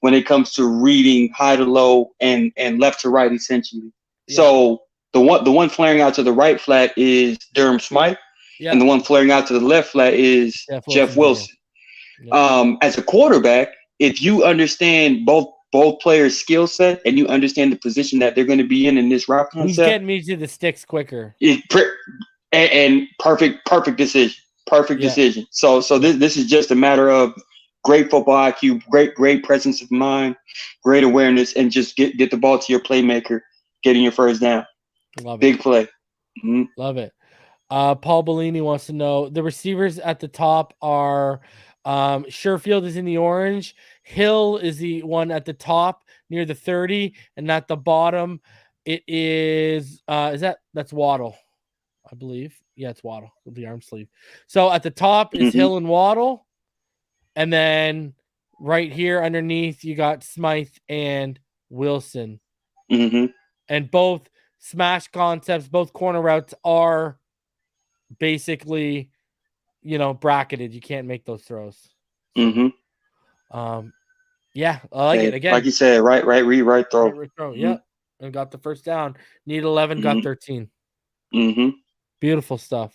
When it comes to reading high to low and left to right, essentially. Yeah. So the one flaring out to the right flat is Durham Smythe, and the one flaring out to the left flat is Jeff Wilson. Yeah. As a quarterback, if you understand both players' skill set and you understand the position that they're going to be in this route concept, he's getting me to the sticks quicker. And perfect decision. Perfect decision. So this is just a matter of great football IQ, great presence of mind, great awareness, and just get the ball to your playmaker, getting your first down. Love it. Big play. Mm-hmm. Love it. Paul Bellini wants to know, the receivers at the top are Sherfield is in the orange. Hill is the one at the top near the 30, and at the bottom it is that's Waddle, I believe. Yeah, it's Waddle with the arm sleeve. So at the top is Hill and Waddle. And then right here underneath, you got Smythe and Wilson. And both smash concepts, both corner routes are basically, bracketed. You can't make those throws. Yeah, I like it. Again, like you said, right read, right throw. Right throw. Yeah. and got the first down. Need 11, got 13. Beautiful stuff.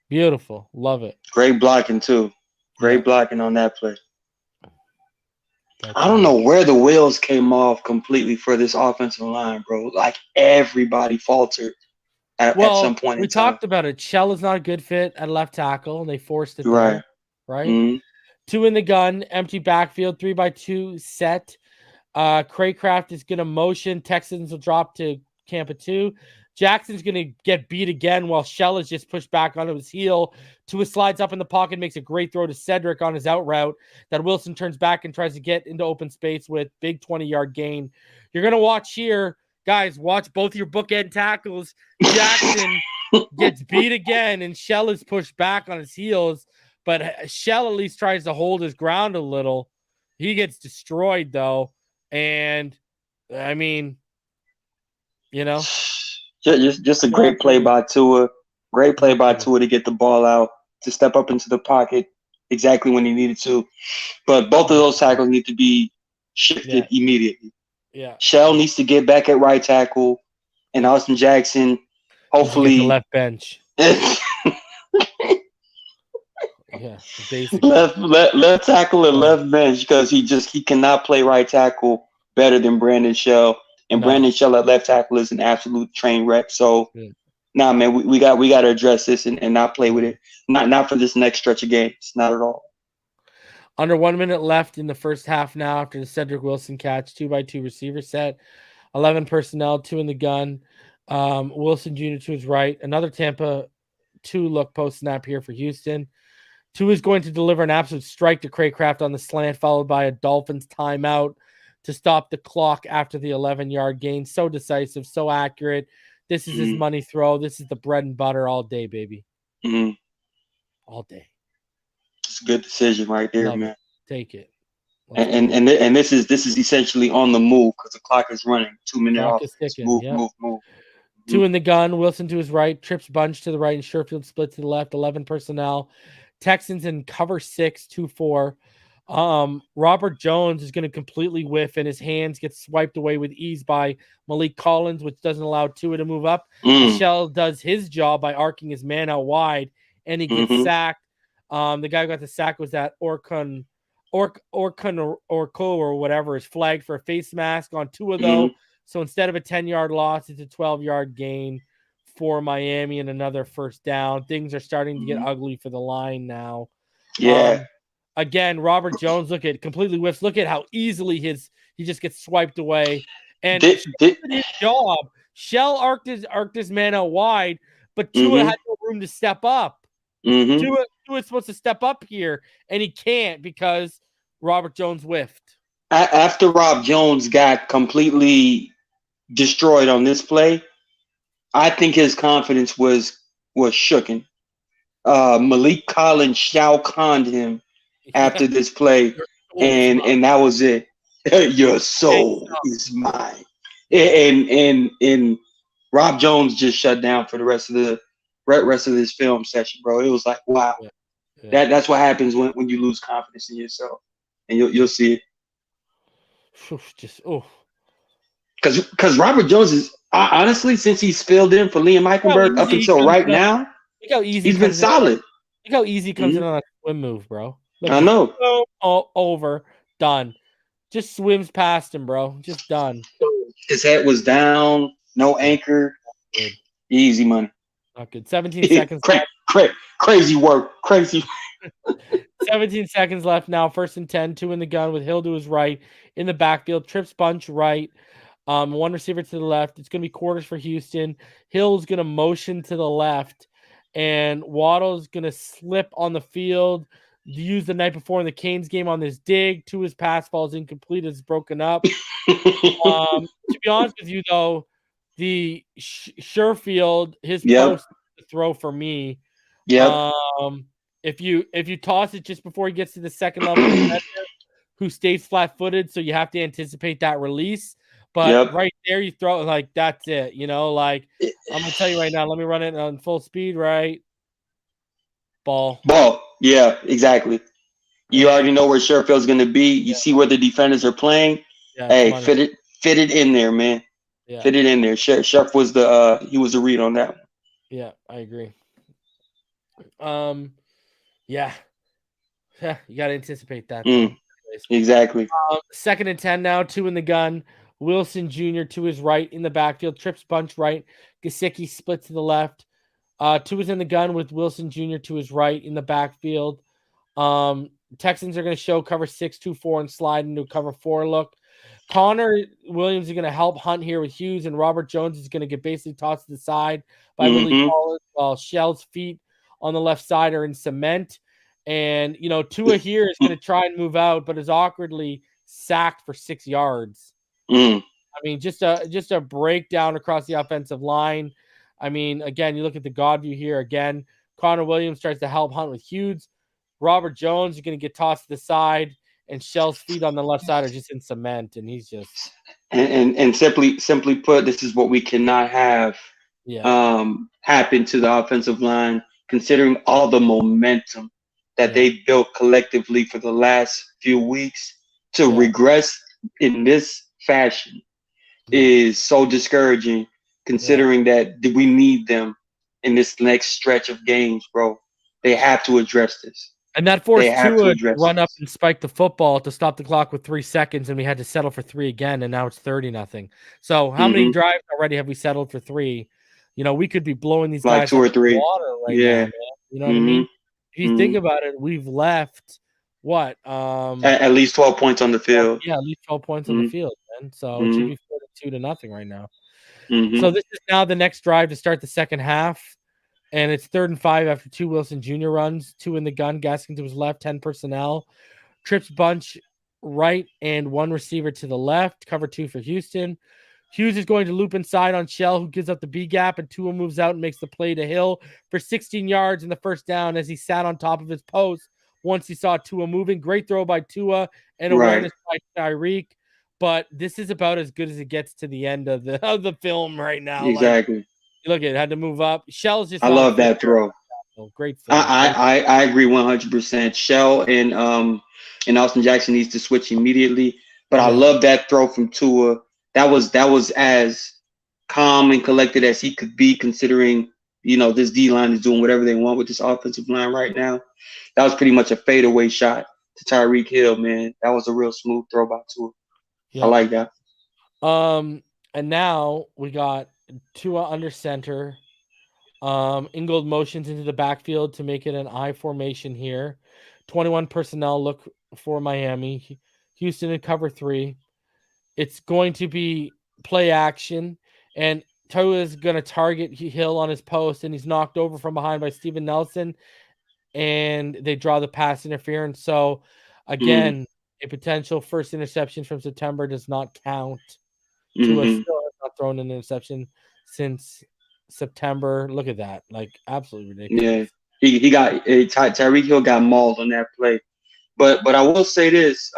Beautiful. Love it. Great blocking, too. Great blocking on that play. I don't know where the wheels came off completely for this offensive line, bro. Like, everybody faltered at some point in time. We talked about it. Shell is not a good fit at left tackle, and they forced it there. Right? 2 in the gun, empty backfield, 3-by-2 set. Craycraft is going to motion. Texans will drop to camp of 2. Jackson's going to get beat again while Shell is just pushed back onto his heel. Tua slides up in the pocket, makes a great throw to Cedric on his out route that Wilson turns back and tries to get into open space with big 20-yard gain. You're going to watch here. Guys, watch both your bookend tackles. Jackson gets beat again, and Shell is pushed back on his heels, but Shell at least tries to hold his ground a little. He gets destroyed, though, and, I mean, you know. Just a great play by Tua. Great play by Tua to get the ball out, to step up into the pocket exactly when he needed to. But both of those tackles need to be shifted immediately. Yeah. Shell needs to get back at right tackle, and Austin Jackson, hopefully. The left bench. Basically. Left tackle and left bench, because he cannot play right tackle better than Brandon Shell. And Brandon Shell at left tackle is an absolute train wreck. So, man, we got to address this and not play with it. Not for this next stretch of games. Not at all. Under 1 minute left in the first half now after the Cedric Wilson catch, 2-by-2 receiver set, 11 personnel, 2 in the gun. Wilson Jr. to his right. Another Tampa 2 look post snap here for Houston. 2 is going to deliver an absolute strike to Craycraft on the slant, followed by a Dolphins timeout to stop the clock after the 11-yard gain. So decisive, so accurate. This is his money throw. This is the bread and butter all day, baby. All day. It's a good decision right there, man. Take it. And this is essentially on the move because the clock is running. 2 minute off. Move. 2 in the gun. Wilson to his right. Trips bunch to the right, and Sherfield split to the left. 11 personnel. Texans in cover 6, 2-4. Robert Jones is going to completely whiff, and his hands get swiped away with ease by Malik Collins, which doesn't allow Tua to move up. Michelle does his job by arcing his man out wide, and he gets sacked. The guy who got the sack was that Orko or whatever is flagged for a face mask on Tua, though. So instead of a 10-yard loss, it's a 12-yard gain for Miami and another first down. Things are starting to get ugly for the line now. Yeah. Again, Robert Jones, completely whiffs. Look at how easily he just gets swiped away. And his job. Shell arced his man out wide, but Tua had no room to step up. Tua is supposed to step up here, and he can't because Robert Jones whiffed. After Rob Jones got completely destroyed on this play, I think his confidence was shooken. Malik Collins Shao Conned him after this play, and that was it. Your soul is mine. And Rob Jones just shut down for the rest of this film session, bro. It was like, wow. That's what happens when you lose confidence in yourself, and you'll see it. Because Robert Jones is honestly, since he's filled in for Liam Eichenberg up until right now, look how easy he's been solid. Look how easy he comes in on a swim move, bro. Look, I know. Over, done. Just swims past him, bro. Just done. His head was down, no anchor. Good. Easy money. Not good. 17 seconds. Crazy work. Crazy. 17 seconds left now. 1st and 10. 2 in the gun with Hill to his right. In the backfield. Trips bunch right. 1 receiver to the left. It's going to be quarters for Houston. Hill's going to motion to the left. And Waddle's going to slip on the field. Used the night before in the Canes game on this dig. His pass falls incomplete. It's broken up. To be honest with you, though, the Sherfield, his post to throw for me. Yeah. If you toss it just before he gets to the second level, who stays flat-footed, so you have to anticipate that release. But right there, you throw it like that's it. You know, like I'm gonna tell you right now. Let me run it on full speed. Right, ball. Yeah, exactly. You already know where Sherfield's going to be. You see where the defenders are playing. Hey, fitted in there, man. Yeah. Fitted in there. Chef was the he was the read on that one. Yeah, I agree. Yeah. You got to anticipate that. Exactly. 2nd and 10 now, 2 in the gun. Wilson Jr. to his right in the backfield. Trips bunch right. Gesicki split to the left. 2 is in the gun with Wilson Jr. to his right in the backfield. Texans are going to show cover 6-2-4 and slide into a cover 4 look. Connor Williams is going to help Hunt here with Hughes, and Robert Jones is going to get basically tossed to the side by Willie Collins, while Shell's feet on the left side are in cement. And, Tua here is going to try and move out, but is awkwardly sacked for 6 yards. I mean, just a breakdown across the offensive line. I mean, again, you look at the God view here again. Connor Williams tries to help Hunt with Hughes. Robert Jones is going to get tossed to the side, and Shell's feet on the left side are just in cement, and he's just and simply put, this is what we cannot have happen to the offensive line, considering all the momentum that they built collectively for the last few weeks. To regress in this fashion is so discouraging, considering that we need them in this next stretch of games, bro. They have to address this. And that forced Tua to run up and spike the football to stop the clock with 3 seconds, and we had to settle for 3 again, and now it's 30-0. So how many drives already have we settled for 3? We could be blowing these guys 2 or 3 water right now, man. You know what I mean? If you think about it, we've left what? At least 12 points on the field. Yeah, at least 12 points on the field, man. So it should be 42-0 right now. So this is now the next drive to start the second half. And it's 3rd and 5 after 2 Wilson Jr. runs, 2 in the gun, Gaskin to his left, 10 personnel. Trips bunch right and 1 receiver to the left, cover 2 for Houston. Hughes is going to loop inside on Shell, who gives up the B gap, and Tua moves out and makes the play to Hill for 16 yards in the first down as he sat on top of his post once he saw Tua moving. Great throw by Tua and awareness by Tyreek. But this is about as good as it gets to the end of the film right now. Exactly. Look, it had to move up. Shell's just. I love that throw. Great throw. I agree 100%. Shell and Austin Jackson needs to switch immediately. But I love that throw from Tua. That was as calm and collected as he could be, considering this D line is doing whatever they want with this offensive line right now. That was pretty much a fadeaway shot to Tyreek Hill, man. That was a real smooth throw by Tua. I like that. And now we got Tua under center. Ingold motions into the backfield to make it an I formation here. 21 personnel look for Miami. Houston in cover 3. It's going to be play action, and Tua is going to target Hill on his post, and he's knocked over from behind by Steven Nelson, and they draw the pass interference. So, again, a potential first interception from September does not count. Tua still has not thrown an interception since September. Look at that. Absolutely ridiculous. Yeah. He got Tyreek Hill got mauled on that play. But I will say this,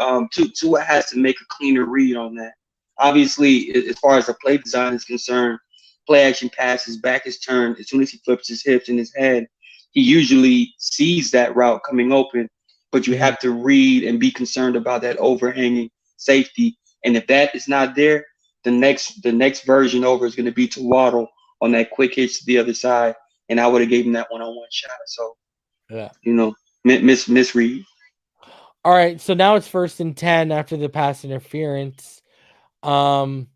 Tua has to make a cleaner read on that. Obviously, as far as the play design is concerned, play action pass, his back is turned. As soon as he flips his hips and his head, he usually sees that route coming open. But you have to read and be concerned about that overhanging safety. And if that is not there, the next version over is going to be to Waddle on that quick hitch to the other side. And I would have gave him that one-on-one shot. So, misread. All right, so now it's 1st and 10 after the pass interference. And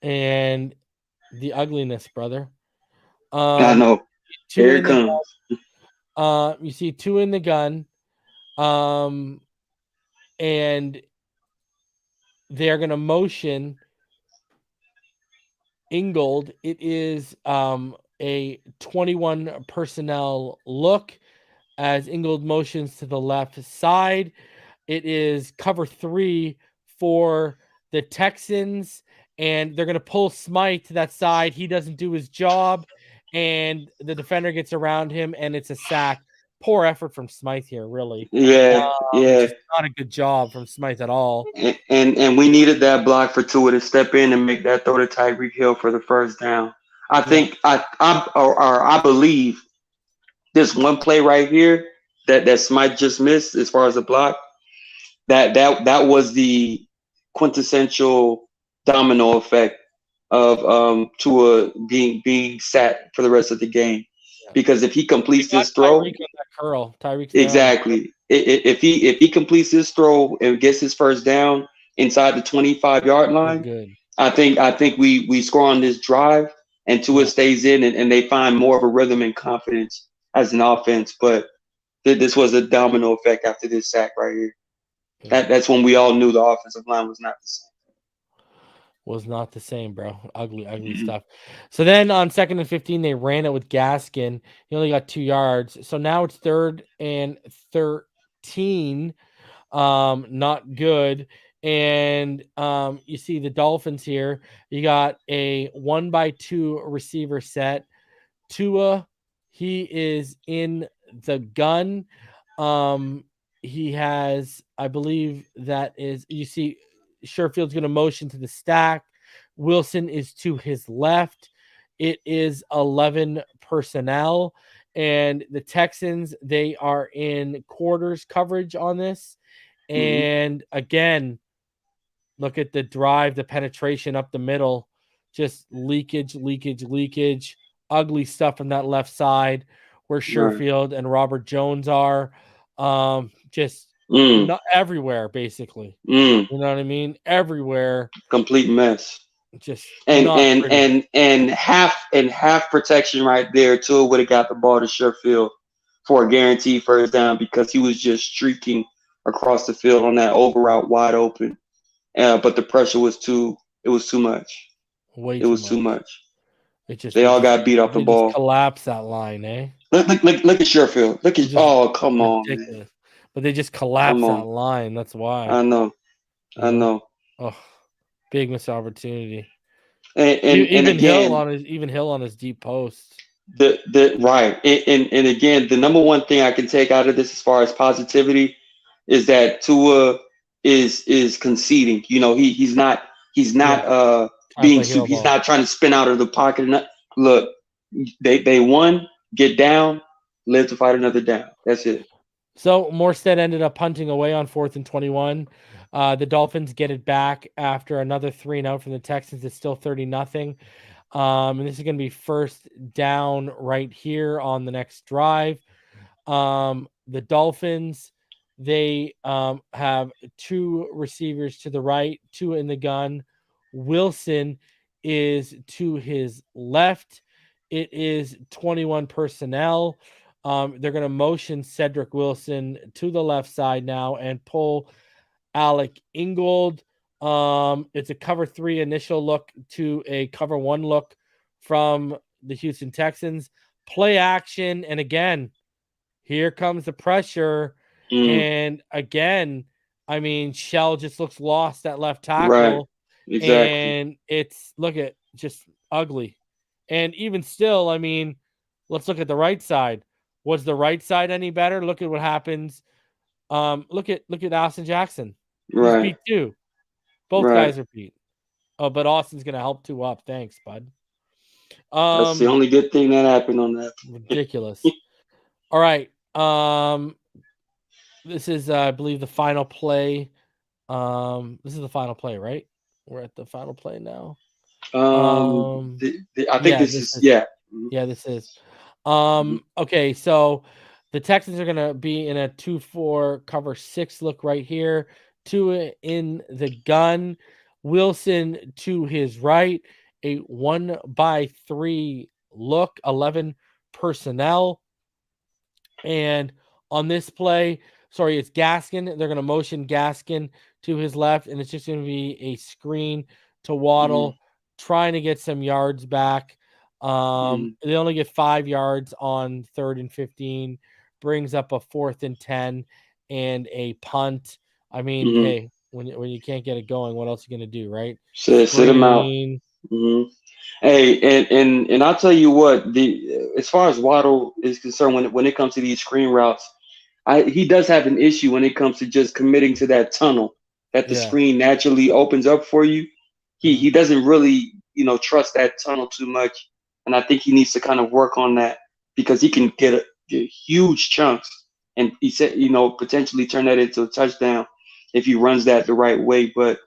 the ugliness, brother. I know. Here it comes. You see 2 in the gun. And they're going to motion Ingold. It is a 21 personnel look as Ingold motions to the left side. It is cover 3 for the Texans, and they're going to pull Smythe to that side. He doesn't do his job, and the defender gets around him, and it's a sack. Poor effort from Smythe here, really. Not a good job from Smythe at all. And we needed that block for Tua to step in and make that throw to Tyreek Hill for the first down. I think I believe this one play right here that Smythe just missed as far as the block, that was the quintessential domino effect of Tua being sat for the rest of the game, because if he completes this throw, Tyreek on that curl. Tyreek's there on exactly. If he completes this throw and gets his first down inside the 25-yard the line, good. I think we score on this drive and Tua stays in and they find more of a rhythm and confidence as an offense. But this was a domino effect after this sack right here. That's when we all knew the offensive line was not the same. Was not the same, bro. Ugly stuff. So then on 2nd and 15, they ran it with Gaskin. He only got 2 yards. So now it's 3rd and 13. Not good. And you see the Dolphins here. You got a 1-by-2 receiver set. Tua, he is in the gun. He has, I believe that is, you see Sherfield's going to motion to the stack. Wilson is to his left. It is 11 personnel. And the Texans, they are in quarters coverage on this. And again, look at the drive, the penetration up the middle. Just leakage. Ugly stuff on that left side where Sherfield and Robert Jones are. Just not everywhere, basically. You know what I mean? Everywhere. Complete mess. Just and half protection right there. Tua would have got the ball to Sherfield for a guaranteed first down because he was just streaking across the field on that over route wide open. But the pressure was too much. It was too much. They all got beat off the ball. Collapse that line, eh? Look at Sherfield. Look at come on, man. But they just collapsed that line. That's why. I know. Oh, big missed opportunity. And even again, Hill on his deep post. Right. And again, the number one thing I can take out of this as far as positivity is that Tua is conceding. You know, he's not being stupid. He's not trying to spin out of the pocket. Look, they won. Get down. Live to fight another down. That's it. So Morstead ended up punting away on 4th and 21. The Dolphins get it back after another 3-and-out from the Texans. It's still 30-0. And this is going to be first down right here on the next drive. The Dolphins, they have 2 receivers to the right, 2 in the gun. Wilson is to his left. It is 21 personnel. They're going to motion Cedric Wilson to the left side now and pull Alec Ingold. It's a cover 3 initial look to a cover 1 look from the Houston Texans. Play action. And again, here comes the pressure. And again, I mean, Shell just looks lost at left tackle. Right. Exactly. And it's, look at, just ugly. And even still, I mean, let's look at the right side. Was the right side any better? Look at what happens. Look at Austin Jackson. Right. He's beat too. Both guys are beat. Oh, but Austin's gonna help 2 up. Thanks, bud. That's the only good thing that happened on that. Ridiculous. All right. This is, I believe, the final play. This is the final play, right? We're at the final play now. I think this is. Yeah, this is. Okay, so the Texans are going to be in a 2-4 cover 6 look right here. 2 in the gun. Wilson to his right. A 1-by-3 look. 11 personnel. And on this play, it's Gaskin. They're going to motion Gaskin to his left, and it's just going to be a screen to Waddle, trying to get some yards back. They only get 5 yards on 3rd and 15, brings up a 4th and 10 and a punt. I mean, hey, when you can't get it going, what else are you going to do, right? Sit him out. Hey, and I'll tell you what, as far as Waddle is concerned, when it comes to these screen routes, he does have an issue when it comes to just committing to that tunnel that the screen naturally opens up for you. He doesn't really, trust that tunnel too much. And I think he needs to kind of work on that because he can get huge chunks. And he said, potentially turn that into a touchdown if he runs that the right way. But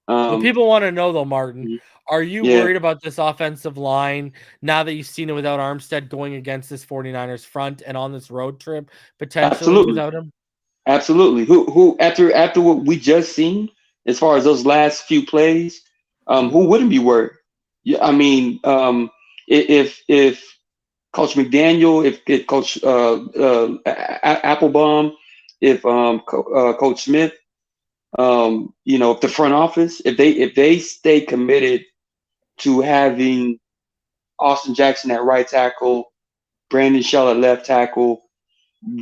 What people want to know, though, Martin, are you Yeah. worried about this offensive line now that you've seen it without Armstead going against this 49ers front and on this road trip potentially Absolutely. without him? Absolutely. Who after what we just seen as far as those last few plays, who wouldn't be worried? Yeah, I mean, if Coach McDaniel, if Coach Applebaum, if Coach Smith, if the front office, if they stay committed to having Austin Jackson at right tackle, Brandon Shell at left tackle,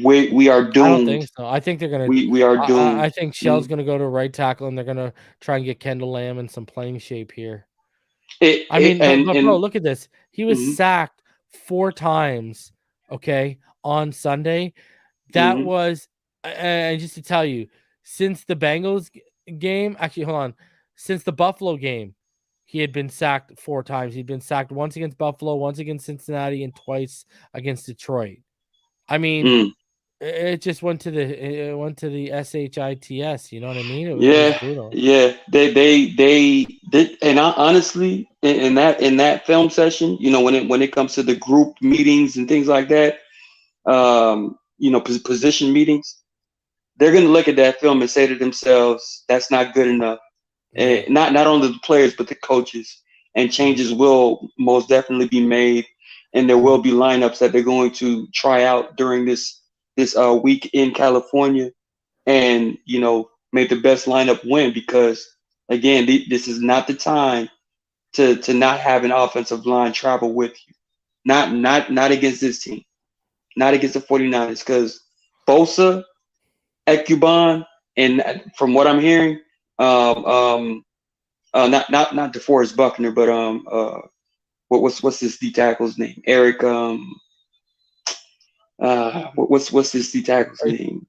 we are doomed. I don't think so. I think they're gonna. We are doomed. I think Shell's gonna go to right tackle, and they're gonna try and get Kendall Lamb in some playing shape here. Bro, look at this. He was sacked 4 times. Okay, on Sunday. That was, and just to tell you, since the Bengals game, actually, hold on, since the Buffalo game, he had been sacked 4 times. He'd been sacked once against Buffalo, once against Cincinnati, and twice against Detroit. I mean, it just went to the SHITS. You know what I mean? It was brutal. Yeah. They and honestly, in that film session, when it comes to the group meetings and things like that, position meetings, they're gonna look at that film and say to themselves, "That's not good enough." And not only the players but the coaches, and changes will most definitely be made, and there will be lineups that they're going to try out during this week in California, and make the best lineup win, because again, this is not the time to not have an offensive line travel with you. Not against this team, not against the 49ers, because Bosa, Ekuban, and from what I'm hearing, not DeForest Buckner, but what's this D tackle's name? Eric, what's this D tackle's name?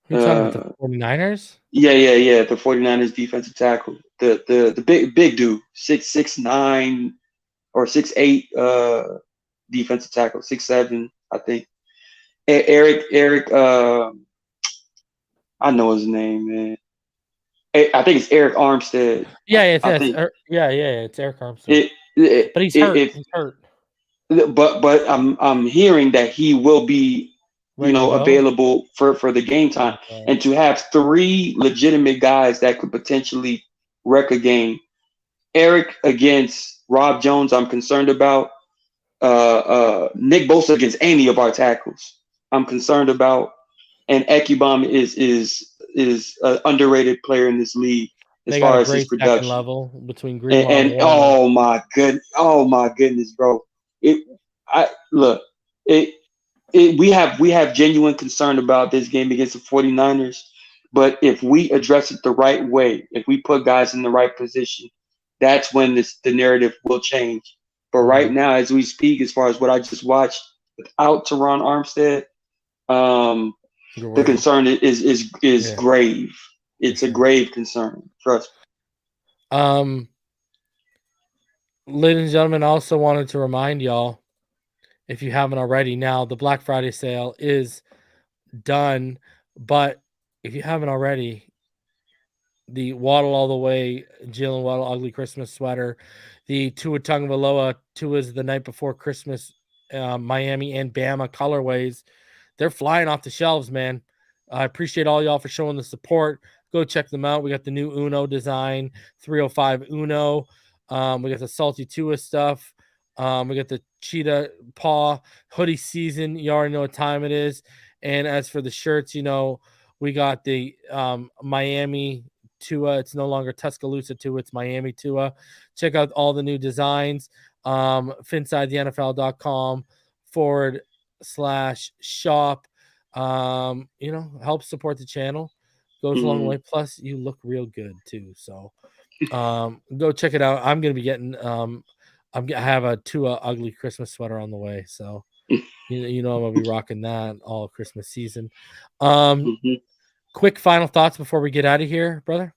You're talking about the 49ers? Yeah. The 49ers defensive tackle, the big dude, 6'9" or 6'8", defensive tackle, 6'7", I think. Eric, I know his name, man. I think it's Eric Armstead. Yeah, it's Eric Armstead. But he's hurt. He's hurt. But I'm hearing that he will be, available for the game time, and to have 3 legitimate guys that could potentially wreck a game. Eric against Rob Jones, I'm concerned about. Nick Bosa against any of our tackles, I'm concerned about. And Ekuban is an underrated player in this league as far as his production level between Greenlaw and oh my goodness, bro. We have genuine concern about this game against the 49ers, but if we address it the right way, if we put guys in the right position, that's when the narrative will change. But right now, as we speak, as far as what I just watched, without Teron Armstead, the concern is grave. It's a grave concern. Trust me. Ladies and gentlemen, I also wanted to remind y'all, if you haven't already, now the Black Friday sale is done. But if you haven't already, the Waddle All the Way, Jalen Waddle Ugly Christmas sweater, the Tua Tagovailoa, Tua's the night before Christmas, Miami and Bama colorways, they're flying off the shelves, man. I appreciate all y'all for showing the support. Go check them out. We got the new Uno design, 305 Uno. We got the Salty Tua stuff. We got the Cheetah Paw hoodie season. You already know what time it is. And as for the shirts, we got the Miami Tua. It's no longer Tuscaloosa Tua. It's Miami Tua. Check out all the new designs. FinsideTheNFL.com/shop. Help support the channel. Goes a long way. Plus, you look real good too. So go check it out. I'm gonna be getting I have a Tua ugly Christmas sweater on the way, so I'm gonna be rocking that all Christmas season. Quick final thoughts before we get out of here, brother.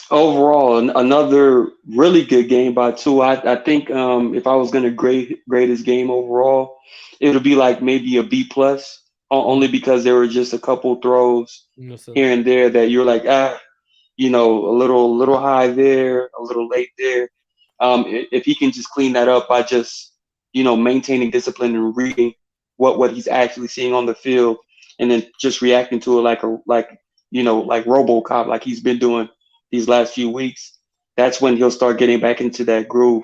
Overall, another really good game by Tua. I think if I was gonna grade his game overall, it would be like maybe a B+, only because there were just a couple throws here and there that you're like, you know, a little high there, a little late there. If he can just clean that up by just, you know, maintaining discipline and reading what he's actually seeing on the field, and then just reacting to it like you know, like RoboCop, like he's been doing these last few weeks, that's when he'll start getting back into that groove.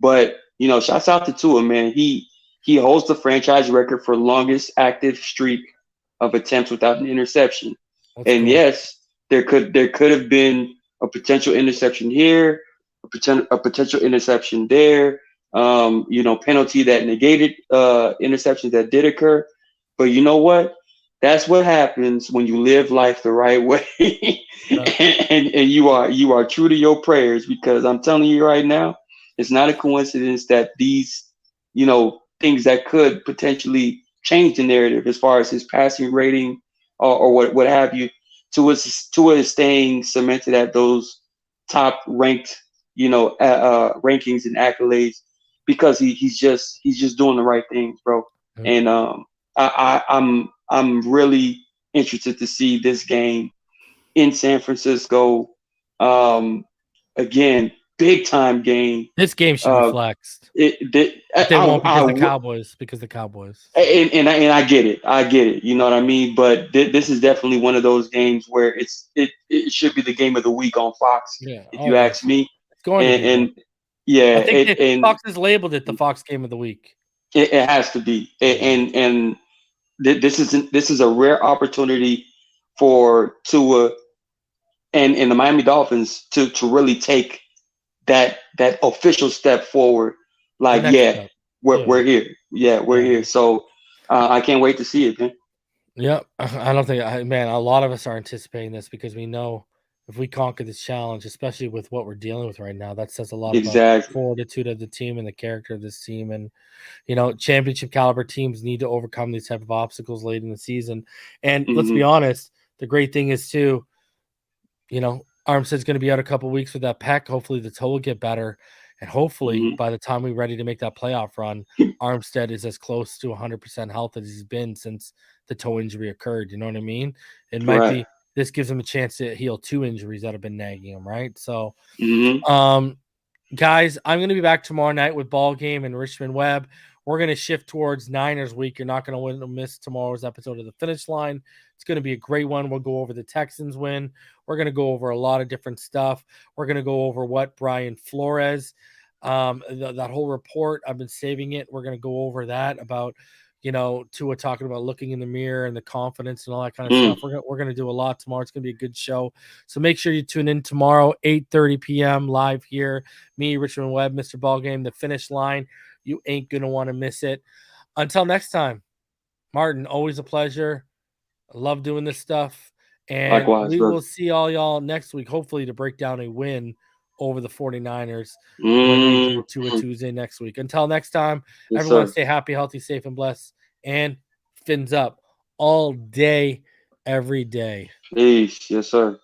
But you know, shouts out to Tua, man. He holds the franchise record for longest active streak of attempts without an interception. And yes, there could have been a potential interception here, a potential interception there, you know, penalty that negated interceptions that did occur. But you know what? That's what happens when you live life the right way, and you are true to your prayers. Because I'm telling you right now, it's not a coincidence that these, you know, things that could potentially change the narrative as far as his passing rating or what have you, Tua is staying cemented at those top ranked, you know, rankings and accolades because he's just doing the right things, bro. And I'm really interested to see this game in San Francisco. Again, big time game. This game should be flexed. They won't because the Cowboys. And I get it. You know what I mean? But this is definitely one of those games where it should be the game of the week on Fox. Yeah, if you ask me. It's going to be. And yeah, I think Fox has labeled it the Fox game of the week. It has to be. And this is a rare opportunity for Tua and the Miami Dolphins to really take that official step forward. Like, yeah, we're here. Yeah, we're here. So I can't wait to see it, man. Yeah, I don't think, man, a lot of us are anticipating this because we know if we conquer this challenge, especially with what we're dealing with right now, that says a lot about the fortitude of the team and the character of this team. And, you know, championship caliber teams need to overcome these type of obstacles late in the season. And let's be honest, the great thing is too, you know, Armstead's going to be out a couple of weeks with that pec. Hopefully the toe will get better. And hopefully by the time we're ready to make that playoff run, Armstead is as close to 100% health as he's been since the toe injury occurred. You know what I mean? It might be, this gives him a chance to heal 2 injuries that have been nagging him, right? So, guys, I'm going to be back tomorrow night with Ball Game and Richmond Webb. We're going to shift towards Niners week. You're not going to miss tomorrow's episode of The Finish Line. It's going to be a great one. We'll go over the Texans win. We're going to go over a lot of different stuff. We're going to go over what Brian Flores, that whole report, I've been saving it. We're going to go over that about, you know, Tua talking about looking in the mirror and the confidence and all that kind of stuff. We're going to do a lot tomorrow. It's going to be a good show. So make sure you tune in tomorrow, 8:30 p.m. live here. Me, Richmond Webb, Mr. Ballgame, The Finish Line. You ain't going to want to miss it. Until next time, Martin, always a pleasure. I love doing this stuff. And likewise, we will see all y'all next week, hopefully to break down a win over the 49ers when we do TUA Tuesday next week. Until next time, everyone stay happy, healthy, safe, and blessed. And fins up all day, every day. Peace. Yes, sir.